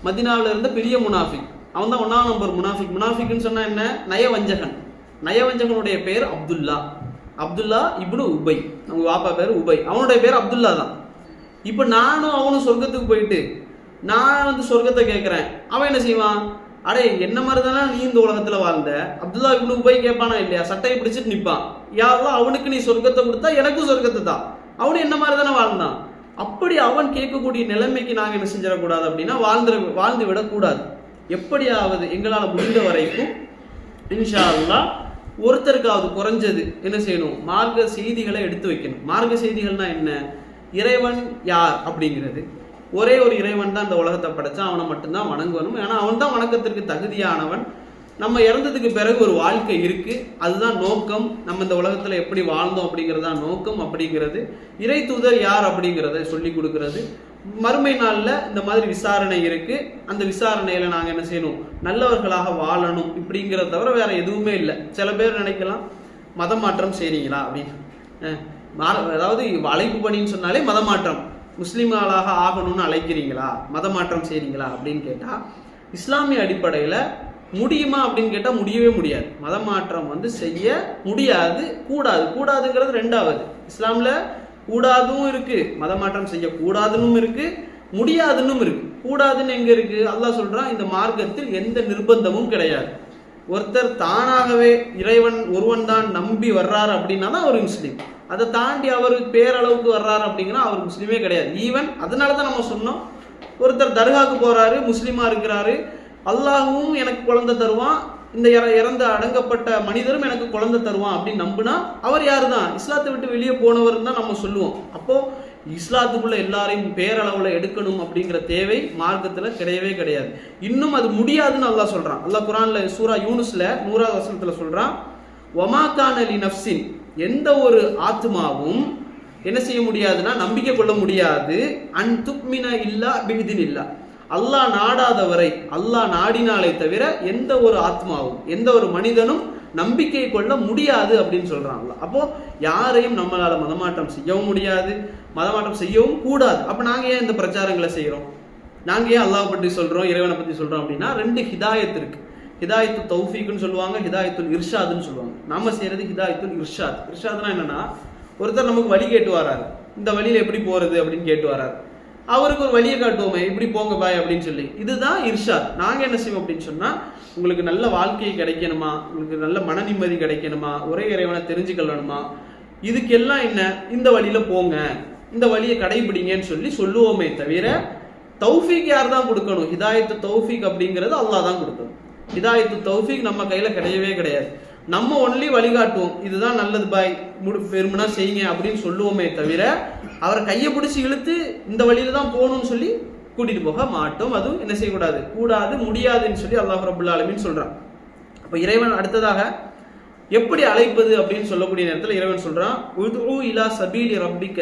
மதீனாவில் இருந்த பெரிய முனாஃபிக், அவன் தான் 1ஆம் நம்பர் முனாஃபிக். முனாஃபிக்னு சொன்னா என்ன? நயவஞ்சகன். நயவஞ்சகனுடைய பேர் அப்துல்லா இப்னு உபை. அவங்க வாப்பா பேர் உபை, அவனுடைய பேர் அப்துல்லா தான். இப்போ நானும் அவனும் சொர்க்கத்துக்கு போயிட்டு நான் வந்து சொர்க்கத்தை கேட்குறேன், அவன் என்ன செய்வான்? அடே என்ன மாதிரி தானே நீ இந்த உலகத்தில் வாழ்ந்த. அப்துல்லா இப்னு உபை கேட்பானா இல்லையா? சட்டையை பிடிச்சிட்டு நிற்பான், யாரெல்லாம் அவனுக்கு நீ சொர்க்கத்தை கொடுத்தா எனக்கும் சொர்க்கத்தை தான், அவனு என்ன மாதிரி தானே வாழ்ந்தான். அப்படி அவன் கேட்கக்கூடிய நிலைமைக்கு நாங்கள் என்ன செஞ்சிடக்கூடாது அப்படின்னா, வாழ்ந்து விடக்கூடாது. எப்படியாவது எங்களால் முடிந்த வரைக்கும் இன்ஷா அல்லாஹ் ஒருத்தருக்காவது குறைஞ்சது என்ன செய்யணும், மார்க்க செய்திகளை எடுத்து வைக்கணும். மார்க்க செய்திகள்னா என்ன? இறைவன் யார் அப்படிங்கிறது. ஒரே ஒரு இறைவன் தான் இந்த உலகத்தை படைச்சான், அவனை மட்டும்தான் வணங்கணும். ஏன்னா அவன் தான் வணக்கத்திற்கு தகுதியானவன். நம்ம இறந்ததுக்கு பிறகு ஒரு வாழ்க்கை இருக்கு, அதுதான் நோக்கம். நம்ம இந்த உலகத்துல எப்படி வாழ்ந்தோம் அப்படிங்கிறதா நோக்கம் அப்படிங்கிறது. இறை தூதர் யார் அப்படிங்கிறத சொல்லி கொடுக்கறது. மறுமை நாள்ல இந்த மாதிரி விசாரணை இருக்கு, அந்த விசாரணையில நாங்க என்ன செய்யணும், நல்லவர்களாக வாழணும் இப்படிங்கிறத தவிர வேற எதுவுமே இல்லை. சில பேர் நினைக்கலாம் மதம் மாற்றம் செய்றீங்களா அப்படின்னு. அதாவது அழைப்பு பணின்னு சொன்னாலே மதமாற்றம், முஸ்லிம்களாக ஆகணும்னு அழைக்கிறீங்களா, மதமாற்றம் செய்றீங்களா அப்படின்னு கேட்டா இஸ்லாமிய அடிப்படையில முடியுமா அப்படின்னு கேட்டா முடியவே முடியாது. மதமாற்றம் செய்ய முடியாது, கூடாது. கூடாதுங்கிறது ரெண்டாவது. இஸ்லாம்ல கூடாதும் இருக்கு, மதமாற்றம் செய்ய கூடாதுன்னு இருக்கு, முடியாதுன்னு இருக்கு. கூடாதுன்னு எங்க இருக்கு? அல்லாஹ் சொல்றான், இந்த மார்க்கத்தில் எந்த நிர்பந்தமும் கிடையாது. ஒருத்தர் தானாகவே இறைவன் ஒருவன் தான் நம்பி வர்றாரு அப்படின்னா தான் அவர் முஸ்லீம். அதை தாண்டி அவர் பேரளவுக்கு வர்றாரு அப்படிங்கன்னா அவர் முஸ்லீமே கிடையாது. ஈவன் அதனாலதான் நம்ம சொன்னோம், ஒருத்தர் தர்காவுக்கு போறாரு, முஸ்லீமா இருக்கிறாரு, அல்லாஹ்வும் எனக்கு குழந்தை தருவான், இந்த இறந்த அடங்கப்பட்ட மனிதரும் எனக்கு குழந்தை தருவான் அப்படின்னு நம்பினா அவர் யாரு தான்? இஸ்லாத்தை விட்டு வெளியே போனவர் தான் நம்ம சொல்லுவோம். அப்போ இஸ்லாத்துக்குள்ள எல்லாரையும் பேரளவுல எடுக்கணும் அப்படிங்கிற தேவை மார்க்கத்துல கிடையவே கிடையாது. இன்னும் அது முடியாதுன்னு அல்லாஹ் சொல்றான். அல்லாஹ் குர்ஆன்ல சூரா யூனுஸ்ல 100வது வசனத்துல சொல்றான், வமா கான லி நஃப்ஸின், எந்த ஒரு ஆத்மாவும் என்ன செய்ய முடியாதுன்னா நம்பிக்கை கொள்ள முடியாது, அன் துக்மின இல்லா பிஹிதின் இல்லா, அல்லாஹ் நாடாதவரை, அல்லாஹ் நாடினாலே தவிர எந்த ஒரு ஆத்மாவும் எந்த ஒரு மனிதனும் நம்பிக்கை கொள்ள முடியாது அப்படின்னு சொல்றாங்க. அப்போ யாரையும் நம்மளால மதமாற்றம் செய்யவும் முடியாது, மதமாற்றம் செய்யவும் கூடாது. அப்ப நாங்க ஏன் இந்த பிரச்சாரங்களை செய்யறோம்? நாங்க ஏன் அல்லாஹ் பற்றி சொல்றோம், இறைவனை பத்தி சொல்றோம் அப்படின்னா ரெண்டு ஹிதாயத் இருக்கு. ஹிதாயத்து தௌஃபீக்னு சொல்லுவாங்க, ஹிதாயத்துல் இர்ஷாதுன்னு சொல்லுவாங்க. நாம செய்யறது ஹிதாயத்துல் இர்ஷாத். இர்ஷாத்னா என்னன்னா, ஒருத்தர் நமக்கு வழி கேட்டு வராரு, இந்த வழியில எப்படி போறது அப்படின்னு கேட்டு வராரு, அவருக்கு ஒரு வழியை காட்டுவோமே, இப்படி போங்க பாய் அப்படின்னு சொல்லி, இதுதான் இர்ஷாத். நாங்க என்ன செய்வோம் அப்படின்னு சொன்னா, உங்களுக்கு நல்ல வாழ்க்கை கிடைக்கணுமா, உங்களுக்கு நல்ல மன நிம்மதி கிடைக்கணுமா, ஒரே இறைவனை தெரிஞ்சுக்கொள்ளணுமா, இதுக்கெல்லாம் என்ன, இந்த வழியில போங்க, இந்த வழியை கடைபிடிங்கன்னு சொல்லி சொல்லுவோமே தவிர தௌஃபீக் யார் தான் கொடுக்கணும்? ஹிதாயத்து தௌஃபீக் அப்படிங்கிறது அல்லாஹ் தான் கொடுக்கணும். ஹிதாயத்து தௌஃபீக் நம்ம கையில கிடையவே கிடையாது. நம்ம ஒன்லி வழிகாட்டுவோம், இதுதான் நல்லது பாய், பெருமனா செய்யுங்க அப்படின்னு சொல்லுவோமே தவிர அவரை கையை பிடிச்சி இழுத்து இந்த வழியில தான் போகணும்னு சொல்லி கூட்டிட்டு போக மாட்டோம். அதுவும் என்ன செய்யக்கூடாது, கூடாது, முடியாதுன்னு சொல்லி அல்லாஹ் ரப்புல் ஆலமீன் சொல்றான். அப்ப இறைவன் அடுத்ததாக எப்படி அழைப்பது அப்படின்னு சொல்லக்கூடிய நேரத்தில் இறைவன் சொல்றான், உதுஉ இலா சபீலி ரப்பிக்க,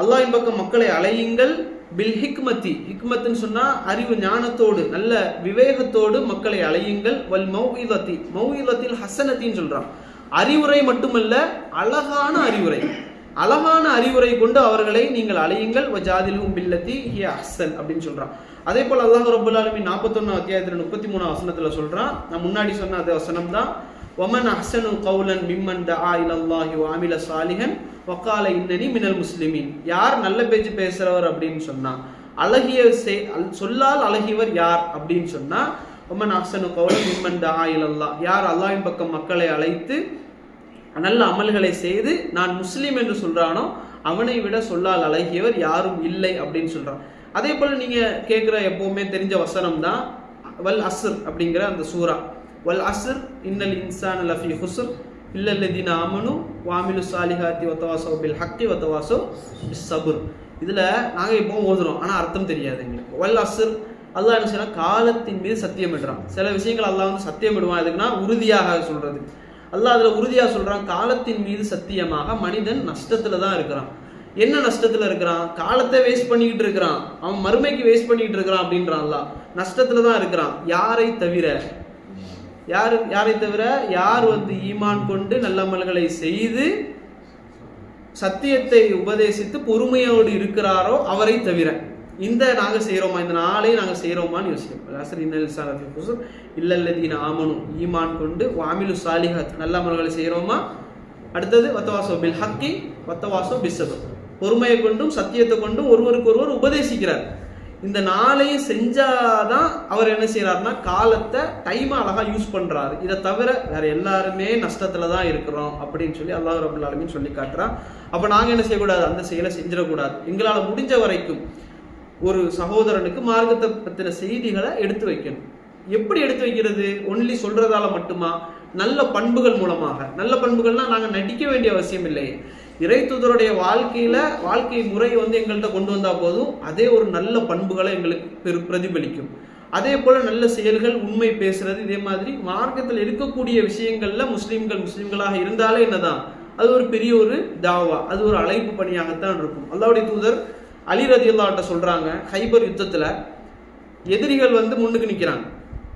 அல்லாஹ்வின் பக்கம் மக்களை அழையுங்கள், பில் ஹிக்மத்தி, ஹிக்மத்துன்னு சொன்னா அறிவு ஞானத்தோடு நல்ல விவேகத்தோடு மக்களை அழையுங்கள், வல் மௌஇதத்தி, மௌஇதத்தில் ஹசனத்தின்னு சொல்றான். அறிவுரை மட்டுமல்ல, அழகான அறிவுரை, அழகான அறிவுரை கொண்டு அவர்களை நீங்கள் அழையுங்கள், வஜாதிலுஹும் பில்லத்தி ஹிய அஹ்சன் அப்படின்னு சொல்றான். அதே போல அல்லாஹ் ரப்புல் ஆலமீன் 41 அத்தியாயத்துல 33 வசனத்துல சொல்றான். நான் முன்னாடி சொன்ன அதே வசனம் தான், வமன் அஹ்சனு கௌலன் மிம்மன் தஆ இலல்லாஹி வ அமில சாலிஹன் வகால இன்னனி மினல் முஸ்லிமீன். யார் நல்ல பேச்சு பேசுறவர் அப்படின்னு சொன்னா, அழகிய சொல்லால் அழகியவர் யார் அப்படின்னு சொன்னா, வமன் அஹ்சனு கௌலன் மிம்மன் தஆ இலல்லாஹ், யார் அல்லாஹ்வின் பக்கம் மக்களை அழைத்து நல்ல அமல்களை செய்து நான் முஸ்லீம் என்று சொல்றானோ அவனை விட சொல்லால் அழகியவர் யாரும் இல்லை அப்படின்னு சொல்றான். அதே போல நீங்க கேட்கிற எப்பவுமே தெரிஞ்ச வசனம் தான் வல் அஸ்ர் அப்படிங்கிற அந்த சூரா. வல் அஸ்ர் இன்னல் இன்சான லஃபி ஹுஸ்ர் இல்லல்லதீன ஆமனு வஅமிலு ஸாலிஹாத்தி வதவாஸவ் பில் ஹக்கி வதவாஸவ் பிஸ் ஸப்ர். இதுல நாங்க எப்பவும் ஓதுறோம், ஆனா அர்த்தம் தெரியாது எங்களுக்கு. வல் அஸ்ர், அல்லாஹ் என்ன செய்யறான், காலத்தின் மீது சத்தியம் இடுறான். சில விஷயங்கள் அல்லாஹ் சத்தியம் இடுவான், எதுக்குன்னா உறுதியாக சொல்றது. அல்லாஹ் அதுல உறுதியா சொல்றான், காலத்தின் மீது சத்தியமாக மனிதன் நஷ்டத்துல தான் இருக்கிறான். என்ன நஷ்டத்துல இருக்கிறான்? காலத்தை வேஸ்ட் பண்ணிக்கிட்டு இருக்கிறான், அவன் மறுமைக்கு வேஸ்ட் பண்ணிக்கிட்டு இருக்கிறான் அப்படின்றான். அல்லாஹ் நஷ்டத்துல தான் இருக்கிறான். யாரை தவிர, யாரை தவிர, யார் ஈமான் கொண்டு நல்லமல்களை செய்து சத்தியத்தை உபதேசித்து பொறுமையோடு இருக்கிறாரோ அவரை தவிர. இந்த நாங்க செய்யறோமா, இந்த நாளை நாங்க செய்யறோமான்னு யோசிக்கிறோம். இல்லல்லதீன ஆமனு, ஈமான் கொண்டு வஅமிலு ஸாலிஹாத், நல்ல அமல்களை செய்யறோமா. அடுத்தது வத்தவாஸோ பில் ஹக்கி வத்தவாஸோ பிஸ் ஸப்ர், பொறுமையை கொண்டும் சத்தியத்தை கொண்டும் ஒருவருக்கு ஒருவர் உபதேசிக்கிறார். இந்த நாளையும் செஞ்சாதான் அவர் என்ன செய்யறாருன்னா காலத்தை டைமை அழகா யூஸ் பண்றாரு. இதை தவிர வேற எல்லாருமே நஷ்டத்துல தான் இருக்கிறோம் அப்படின்னு சொல்லி அல்லாஹ் ரப்புல் ஆலமீன் சொல்லி காட்டுறான். அப்ப நாங்க என்ன செய்யக்கூடாது, அந்த செயலை செஞ்சிடக்கூடாது. எங்களால முடிஞ்ச வரைக்கும் ஒரு சகோதரனுக்கு மார்க்கத்தை பத்தின செய்திகளை எடுத்து வைக்கணும். எப்படி எடுத்து வைக்கிறது? ஒன்லி சொல்றதால மட்டுமா? நல்ல பண்புகள் மூலமாக. நல்ல பண்புகள்னா நாங்கள் நடிக்க வேண்டிய அவசியம் இல்லை. இறை தூதருடைய வாழ்க்கை முறை எங்கள்கிட்ட கொண்டு வந்தால் போதும், அதே ஒரு நல்ல பண்புகளை எங்களுக்கு பிரதிபலிக்கும். அதே போல நல்ல செயல்கள், உண்மை பேசுறது, இதே மாதிரி மார்க்கத்தில் இருக்கக்கூடிய விஷயங்கள்ல முஸ்லிம்களாக இருந்தாலே என்னதான் அது ஒரு பெரிய ஒரு தாவா, அது ஒரு அழைப்பு பணியாகத்தான் இருக்கும். அல்லாஹ்வுடைய தூதர் அலி ரலியல்லாஹு அன்ஹு சொல்றாங்க, ஹைபர் யுத்தத்துல எதிரிகள் முன்னுக்கு நிற்கிறாங்க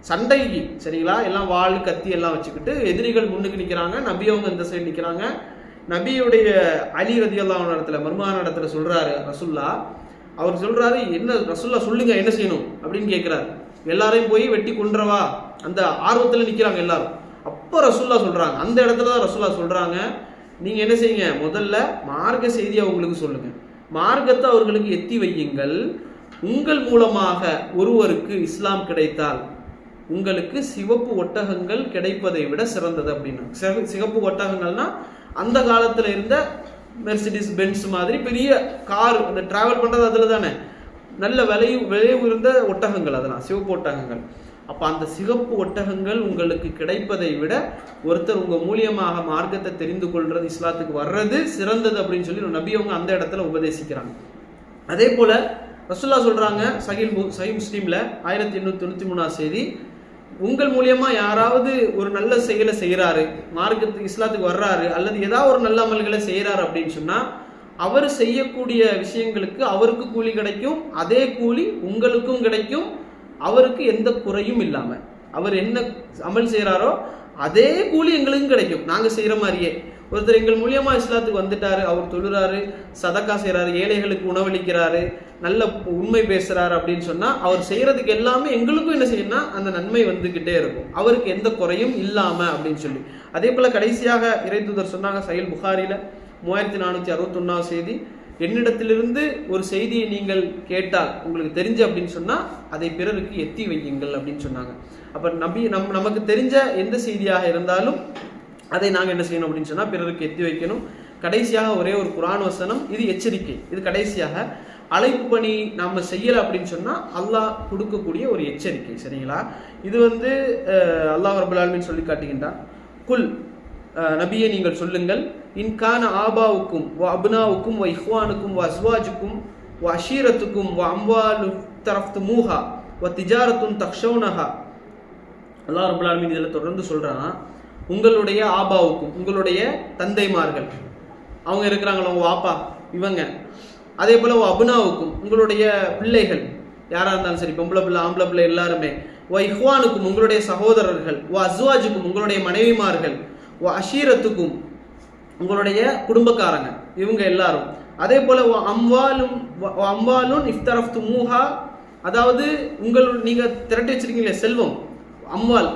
சண்டைக்கு, சரிங்களா, எல்லாம் வாள் கத்தி எல்லாம் வச்சுக்கிட்டு எதிரிகள் முன்னுக்கு நிற்கிறாங்க. நபி அவங்க இந்த சைடு நிற்கிறாங்க. நபியுடைய அலி ரலியல்லாஹு அன்ஹு இடத்துல மர்மான இடத்துல சொல்றாரு ரசூல்லா, அவர் சொல்றாரு, என்ன ரசூல்லா சொல்லுங்க என்ன செய்யணும் அப்படின்னு கேட்கிறாரு. எல்லாரையும் போய் வெட்டி கொன்றவா, அந்த ஆர்வத்தில் நிற்கிறாங்க எல்லாரும். அப்போ ரசூல்லா சொல்றாங்க, அந்த இடத்துல தான் ரசூல்லா சொல்றாங்க, நீங்க என்ன செய்யுங்க, முதல்ல மார்க்க செய்தியை அவங்களுக்கு சொல்லுங்க, மார்க்கத்தை அவர்களுக்கு எத்தி வையுங்கள். உங்கள் மூலமாக ஒருவருக்கு இஸ்லாம் கிடைத்தால் உங்களுக்கு சிவப்பு ஒட்டகங்கள் கிடைப்பதை விட சிறந்தது அப்படின்னா. சிவப்பு ஒட்டகங்கள்னா அந்த காலத்துல இருந்த மெர்சிடிஸ் பென்ஸ் மாதிரி பெரிய கார், அந்த டிராவல் பண்றது அதுல தானே, நல்ல விலை உயர்ந்த ஒட்டகங்கள், அதெல்லாம் சிவப்பு ஒட்டகங்கள். அப்ப அந்த சிவப்பு ஒட்டகங்கள் உங்களுக்கு கிடைப்பதை விட ஒருத்தர் உங்க மூலியமாக மார்க்கத்தை தெரிந்து கொள்றது, இஸ்லாத்துக்கு வர்றது சிறந்தது அப்படின்னு சொல்லி நபி அவங்க அந்த இடத்துல உபதேசிக்கிறாங்க. அதே போல ரசூல்லா சொல்றாங்க சஹீஹ் முஸ்லிம்ல 1893 செய்தி, உங்கள் மூலியமா யாராவது ஒரு நல்ல செயலை செய்யறாரு, மார்க்கத்துக்கு இஸ்லாத்துக்கு வர்றாரு, அல்லது ஏதாவது ஒரு நல்ல அமல்களை செய்யறாரு அப்படின்னு சொன்னா அவர் செய்யக்கூடிய விஷயங்களுக்கு அவருக்கு கூலி கிடைக்கும், அதே கூலி உங்களுக்கும் கிடைக்கும், அவருக்கு எந்த குறையும் இல்லாம. அவர் என்ன அமல் செய்யறாரோ அதே கூலி எங்களுக்கும் கிடைக்கும், நாங்க செய்யற மாதிரியே. ஒருத்தர் எங்கள் மூலியமா இஸ்லாத்துக்கு வந்துட்டாரு, அவர் தொழுறாரு, சதக்கா செய்யறாரு, ஏழைகளுக்கு உணவளிக்கிறாரு, நல்ல உண்மை பேசுறாரு அப்படின்னு சொன்னா அவர் செய்யறதுக்கு எல்லாமே எங்களுக்கும் என்ன செய்யணும்னா அந்த நன்மை வந்துகிட்டே இருக்கும், அவருக்கு எந்த குறையும் இல்லாம அப்படின்னு சொல்லி. அதே போல கடைசியாக இறை தூதர் சொன்னாங்க சஹீஹ் புகாரில 3461 செய்தி, என்னிடத்திலிருந்து ஒரு செய்தியை நீங்கள் கேட்டால் உங்களுக்கு தெரிஞ்ச அப்படின்னு சொன்னா அதை பிறருக்கு எத்தி வையுங்கள் அப்படின்னு சொன்னாங்க. அப்ப நமக்கு தெரிஞ்ச எந்த செய்தியாக இருந்தாலும் அதை நாங்கள் என்ன செய்யணும் அப்படின்னு சொன்னா பிறருக்கு எத்தி வைக்கணும். கடைசியாக ஒரே ஒரு குர்ஆன் வசனம், இது எச்சரிக்கை, இது கடைசியாக அழைப்பு பணி நாம செய்யல அப்படின்னு சொன்னா அல்லாஹ் கொடுக்கக்கூடிய ஒரு எச்சரிக்கை, சரிங்களா. இது அல்லாஹ் ரப்பல் ஆலமீன் சொல்லி காட்டுகின்றான், குல் நபியே நீங்கள் சொல்லுங்கள், இன்கான ஆபாவுக்கும் வ அப்னாவுக்கும் வ இஹ்வானுக்கும் வ அஸ்வாஜுக்கும் வ அஷீரத்துக்கும் வ அம்வாலு தரஃப்துமூஹா வ திஜாரத்துன் தக்ஷௌனஹா. அல்லாஹ் ரப்பல் ஆலமீன் இதில் தொடர்ந்து சொல்றான், உங்களுடைய ஆபாவுக்கும், உங்களுடைய தந்தைமார்கள், அவங்க இருக்கிறாங்களா உங்க வாப்பா இவங்க, அதே போல அபுனாவுக்கும், உங்களுடைய பிள்ளைகள் யாரா இருந்தாலும் சரி, பொம்பளை பிள்ளை ஆம்பளை பிள்ளை எல்லாருமே, வ இஹ்வானுக்கும், உங்களுடைய சகோதரர்கள், வ அஸ்வாஜுக்கும், உங்களுடைய மனைவிமார்கள், வ அஷீரத்துக்கும், உங்களுடைய குடும்பக்காரங்க இவங்க எல்லாரும், அதே போல அம்வாலும் இஃப்தரஃப்துமூஹா, அதாவது நீங்க திரட்டி வச்சிருக்கீங்களே செல்வம், அம்வால்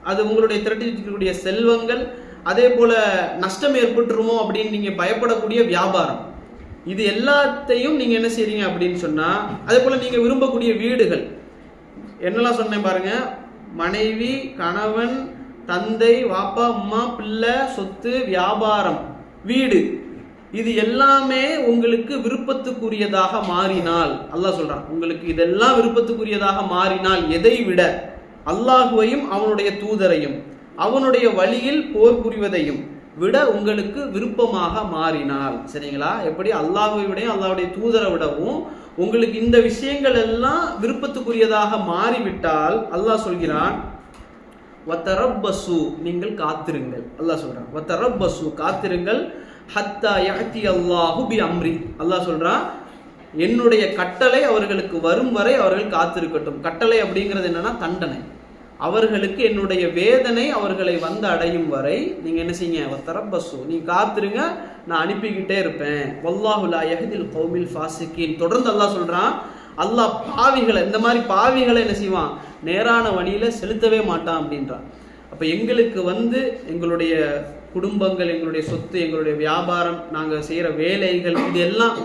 அது உங்களுடைய திரட்டி வச்சிருக்கக்கூடிய செல்வங்கள், அதே போல நஷ்டம் ஏற்பட்டுருமோ அப்படின்னு நீங்க பயப்படக்கூடிய வியாபாரம், இது எல்லாத்தையும் நீங்க என்ன செய்றீங்க அப்படின்னு சொன்னா, அதே போல நீங்க விரும்பக்கூடிய வீடுகள் என்னெல்லாம் சொன்னேன் பாருங்க, மனைவி, கணவன், தந்தை, வாப்பா, அம்மா, பிள்ளை, சொத்து, வியாபாரம், வீடு, இது எல்லாமே உங்களுக்கு விருப்பத்துக்குரியதாக மாறினால், அல்லாஹ் சொல்றான், உங்களுக்கு இதெல்லாம் விருப்பத்துக்குரியதாக மாறினால், எதை விட அல்லாஹுவையும் அவனுடைய தூதரையும் அவனுடைய வழியில் போர் புரிவதையும் விட உங்களுக்கு விருப்பமாக மாறினால், சரிங்களா. எப்படி அல்லாஹ்வை விடையும் அல்லாஹ்வுடைய தூதரை விடவும் உங்களுக்கு இந்த விஷயங்கள் எல்லாம் விருப்பத்துக்குரியதாக மாறிவிட்டால் அல்லாஹ் சொல்கிறான், வத்தரப்பசு, நீங்கள் காத்திருங்கள். அல்லாஹ் சொல்றான், வத்தரப்பசு, காத்திருங்கள், ஹத்தா யஅதி அல்லாஹு பி அம்ரி, அல்லாஹ் சொல்றான், என்னுடைய கட்டளை அவர்களுக்கு வரும் வரை அவர்கள் காத்திருக்கட்டும். கட்டளை அப்படிங்கிறது என்னன்னா தண்டனை, அவர்களுக்கு என்னுடைய வேதனை அவர்களை அடையும் வரை நீங்க என்ன செய்யுங்க, வத்தரப்பசு, நீங்க காத்திருங்க, நான் அனுப்பிக்கிட்டே இருப்பேன். வல்லாஹு லா யஹ்தில் கௌமில் ஃபாசிகீன். தொடர்ந்து அல்லாஹ் சொல்றான், அல்லாஹ் பாவிகளை, இந்த மாதிரி பாவிகளை என்ன செய்வான், நேரான வழியில செலுத்தவே மாட்டான் அப்படின்றான். அப்ப எங்களுக்கு எங்களுடைய குடும்பங்கள், எங்களுடைய சொத்து, எங்களுடைய வியாபாரம், நாங்க செய்யற வேலைகள், இது எல்லாம்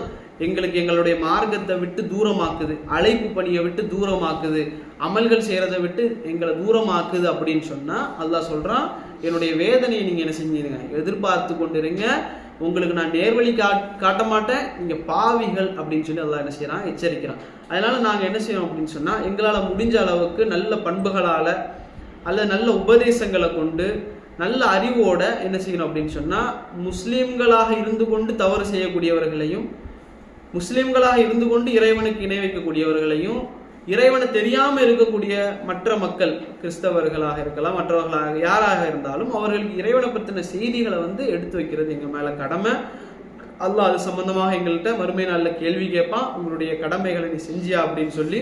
எங்களுக்கு எங்களுடைய மார்க்கத்தை விட்டு தூரமாக்குது, அழைப்பு பணியை விட்டு தூரமாக்குது, அமல்கள் செய்யறதை விட்டு எங்களை தூரமாக்குது அப்படின்னு சொன்னா அல்லாஹ் சொல்றான், என்னுடைய வேதனையை நீங்க என்ன செஞ்சிருங்க, எதிர்பார்த்து கொண்டிருங்க, உங்களுக்கு நான் நேர்வழி காட்ட மாட்டேன், நீங்க பாவிகள் அப்படின்னு சொல்லி அல்லாஹ் என்ன செய்யறான், எச்சரிக்கிறான். அதனால நாங்க என்ன செய்யறோம் அப்படின்னு சொன்னா, எங்களால முடிஞ்ச அளவுக்கு நல்ல பண்புகளால அல்லது நல்ல உபதேசங்களை கொண்டு நல்ல அறிவோட என்ன செய்யணும் அப்படின்னு சொன்னால், முஸ்லீம்களாக இருந்து கொண்டு தவறு செய்யக்கூடியவர்களையும், முஸ்லீம்களாக இருந்து கொண்டு இறைவனுக்கு இணை வைக்கக்கூடியவர்களையும், இறைவனை தெரியாமல் இருக்கக்கூடிய மற்ற மக்கள், கிறிஸ்தவர்களாக இருக்கலாம், மற்றவர்களாக யாராக இருந்தாலும் அவர்களுக்கு இறைவனை பற்றின செய்திகளை எடுத்து வைக்கிறது எங்கள் மேலே கடமை. அல்லாஹ் அது சம்பந்தமாக எங்கள்கிட்ட மறுமை நாளில் கேள்வி கேட்பான், உங்களுடைய கடமைகளை நீ செஞ்சியா அப்படின்னு சொல்லி.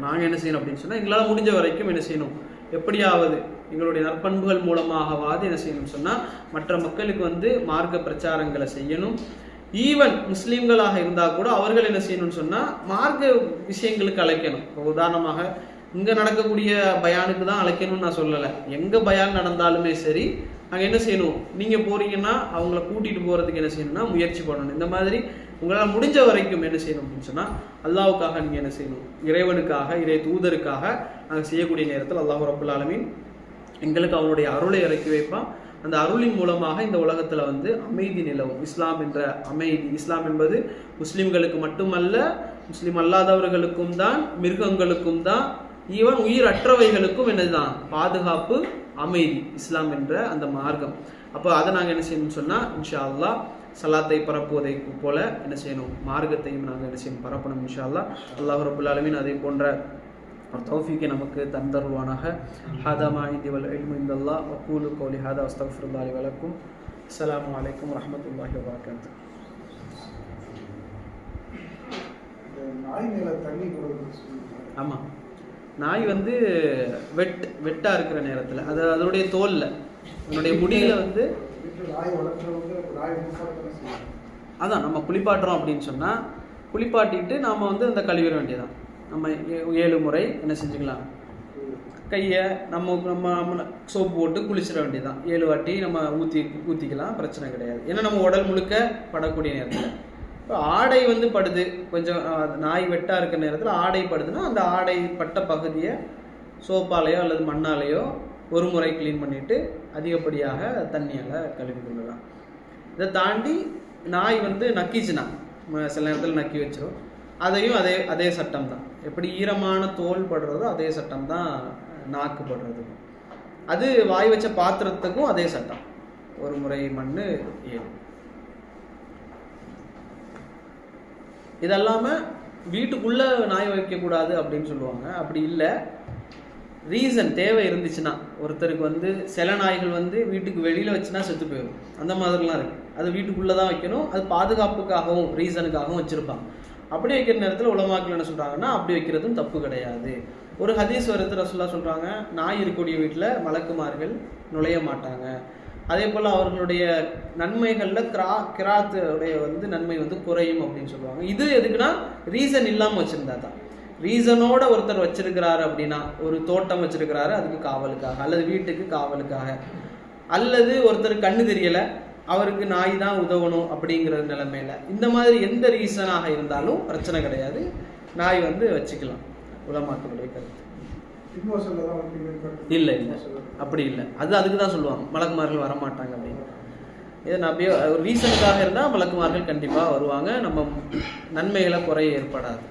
நாங்கள் என்ன செய்யணும் அப்படின்னு சொன்னால், எங்களால் முடிஞ்ச வரைக்கும் என்ன செய்யணும், எப்படியாவது எங்களுடைய நற்பண்புகள் மூலமாகவாது என்ன செய்யணும்னு சொன்னால் மற்ற மக்களுக்கு மார்க்க பிரச்சாரங்களை செய்யணும். ஈவன் முஸ்லீம்களாக இருந்தால் கூட அவர்கள் என்ன செய்யணும்னு சொன்னால் மார்க்க விஷயங்களுக்கு அழைக்கணும். இப்போ உதாரணமாக இங்கே நடக்கக்கூடிய பயானுக்கு தான் அழைக்கணும்னு நான் சொல்லலை, எங்கே பயான் நடந்தாலுமே சரி அங்கே என்ன செய்யணும், நீங்கள் போகிறீங்கன்னா அவங்கள கூட்டிகிட்டு போகிறதுக்கு என்ன செய்யணும்னா முயற்சி பண்ணணும். இந்த மாதிரி உங்களால் முடிஞ்ச வரைக்கும் என்ன செய்யணும் அப்படின்னு சொன்னால், அல்லாஹ்வுக்காக நீங்கள் என்ன செய்யணும், இறைவனுக்காக, இறை தூதருக்காக நாங்கள் செய்யக்கூடிய நேரத்தில் அல்லாஹ் ரப்புல் ஆலமீன் எங்களுக்கு அவனுடைய அருளை இறக்கி வைப்பான். அந்த அருளின் மூலமாக இந்த உலகத்தில் அமைதி நிலவும். இஸ்லாம் என்ற அமைதி, இஸ்லாம் என்பது முஸ்லீம்களுக்கு மட்டுமல்ல, முஸ்லீம் அல்லாதவர்களுக்கும் தான், மிருகங்களுக்கும் தான், ஈவன் உயிரற்றவைகளுக்கும் என்னதுதான் பாதுகாப்பு, அமைதி, இஸ்லாம் என்ற அந்த மார்க்கம். அப்போ அதை நாங்கள் என்ன செய்யணும்னு சொன்னால், இன்ஷா அல்லாஹ் சலாத்தை பரப்புவதை போல என்ன செய்யணும், மார்க்கத்தையும் நாங்கள் என்ன செய்யணும், பரப்பணும் இன்ஷா அல்லாஹ். அல்லாஹ் ரப்புல் ஆலமீன் அதே போன்ற ஒரு தௌஃபீக்கை நமக்கு தந்தருவானாக. ஹாதா மா இன்தி வல் இல்மு இந்தல்லாஹ் வ கூலு கௌலி ஹாதா அஸ்தக்ஃபிருல்லாஹி லி வ லக்கும். அஸ்ஸலாமு அலைக்கும் வரஹ்மத்துல்லாஹி வ பரகாத்துஹு. நாய் மேல தண்ணி போடுறது. ஆமாம், நாய் வெட்டாக இருக்கிற நேரத்தில் அது அதனுடைய தோலில், அதனுடைய முடியில் நாய் வளர்க்குறவங்க நாய் அதான் நம்ம குளிப்பாட்டுறோம் அப்படின்னு சொன்னால், குளிப்பாட்டிட்டு நாம் அந்த கழுவிட வேண்டியதான். நம்ம 7 முறை என்ன செஞ்சுக்கலாம், கையை நம்ம சோப்பு போட்டு குளிச்சிட வேண்டியதான். 7 வாட்டி நம்ம ஊற்றிக்கலாம், பிரச்சனை கிடையாது. ஏன்னா நம்ம உடல் முழுக்க படக்கூடிய நேரத்தில். இப்போ ஆடை படுது, கொஞ்சம் நாய் வெட்டாக இருக்கிற நேரத்தில் ஆடை படுதுன்னா அந்த ஆடை பட்ட பகுதியை சோப்பாலேயோ அல்லது மண்ணாலேயோ ஒரு முறை க்ளீன் பண்ணிவிட்டு அதிகப்படியாக தண்ணியால் கழுவி கொள்ளலாம். இதை தாண்டி நாய் நக்கிச்சுன்னா சில நேரத்தில் நக்கி வச்சிடும், அதையும் அதே சட்டம் தான். எப்படி ஈரமான தோல் படுறதோ அதே சட்டம் தான் நாக்கு படுறதுக்கும். அது வாய் வச்ச பாத்திரத்துக்கும் அதே சட்டம், ஒரு முறை மண் 7. இதெல்லாமல் வீட்டுக்குள்ளே நாய் வைக்கக்கூடாது அப்படின்னு சொல்லுவாங்க. அப்படி இல்லை, ரீசன் தேவை இருந்துச்சுன்னா, ஒருத்தருக்கு சில நாய்கள் வீட்டுக்கு வெளியில் வச்சுன்னா செத்து போயிடும், அந்த மாதிரிலாம் இருக்குது. அது வீட்டுக்குள்ளே தான் வைக்கணும், அது பாதுகாப்புக்காகவும் ரீசனுக்காகவும் வச்சுருப்பாங்க. அப்படி வைக்கிற நேரத்தில் உலமாக்கள் என்ன சொல்கிறாங்கன்னா, அப்படி வைக்கிறதும் தப்பு கிடையாது. ஒரு ஹதீஸ் வருது, ரசூலுல்லாஹ் சொல்கிறாங்க, நாய் இருக்கக்கூடிய வீட்டில் மலக்குமார்கள் நுழைய மாட்டாங்க. அதே போல் அவர்களுடைய நன்மைகளில் கிராத்துடைய நன்மை குறையும் அப்படின்னு சொல்லுவாங்க. இது எதுக்குன்னா ரீசன் இல்லாமல் வச்சுருந்தா தான். ரீசனோட ஒருத்தர் வச்சிருக்கிறாரு அப்படின்னா, ஒரு தோட்டம் வச்சிருக்கிறாரு அதுக்கு காவலுக்காக, அல்லது வீட்டுக்கு காவலுக்காக, அல்லது ஒருத்தர் கண்ணு தெரியலை அவருக்கு நாய் தான் உதவணும் அப்படிங்கிற நிலைமையில, இந்த மாதிரி எந்த ரீசனாக இருந்தாலும் பிரச்சனை கிடையாது, நாய் வச்சுக்கலாம். உலமாக்களுடைய கருத்து இல்லை இல்லை, அப்படி இல்லை. அதுக்கு தான் சொல்லுவாங்க மலக்குமார்கள் வரமாட்டாங்க அப்படின்னு. இதை நம்பியோ ஒரு ரீசனுக்காக இருந்தால் மலக்குமார்கள் கண்டிப்பாக வருவாங்க, நம்ம நன்மைகளை குறைய ஏற்படாது.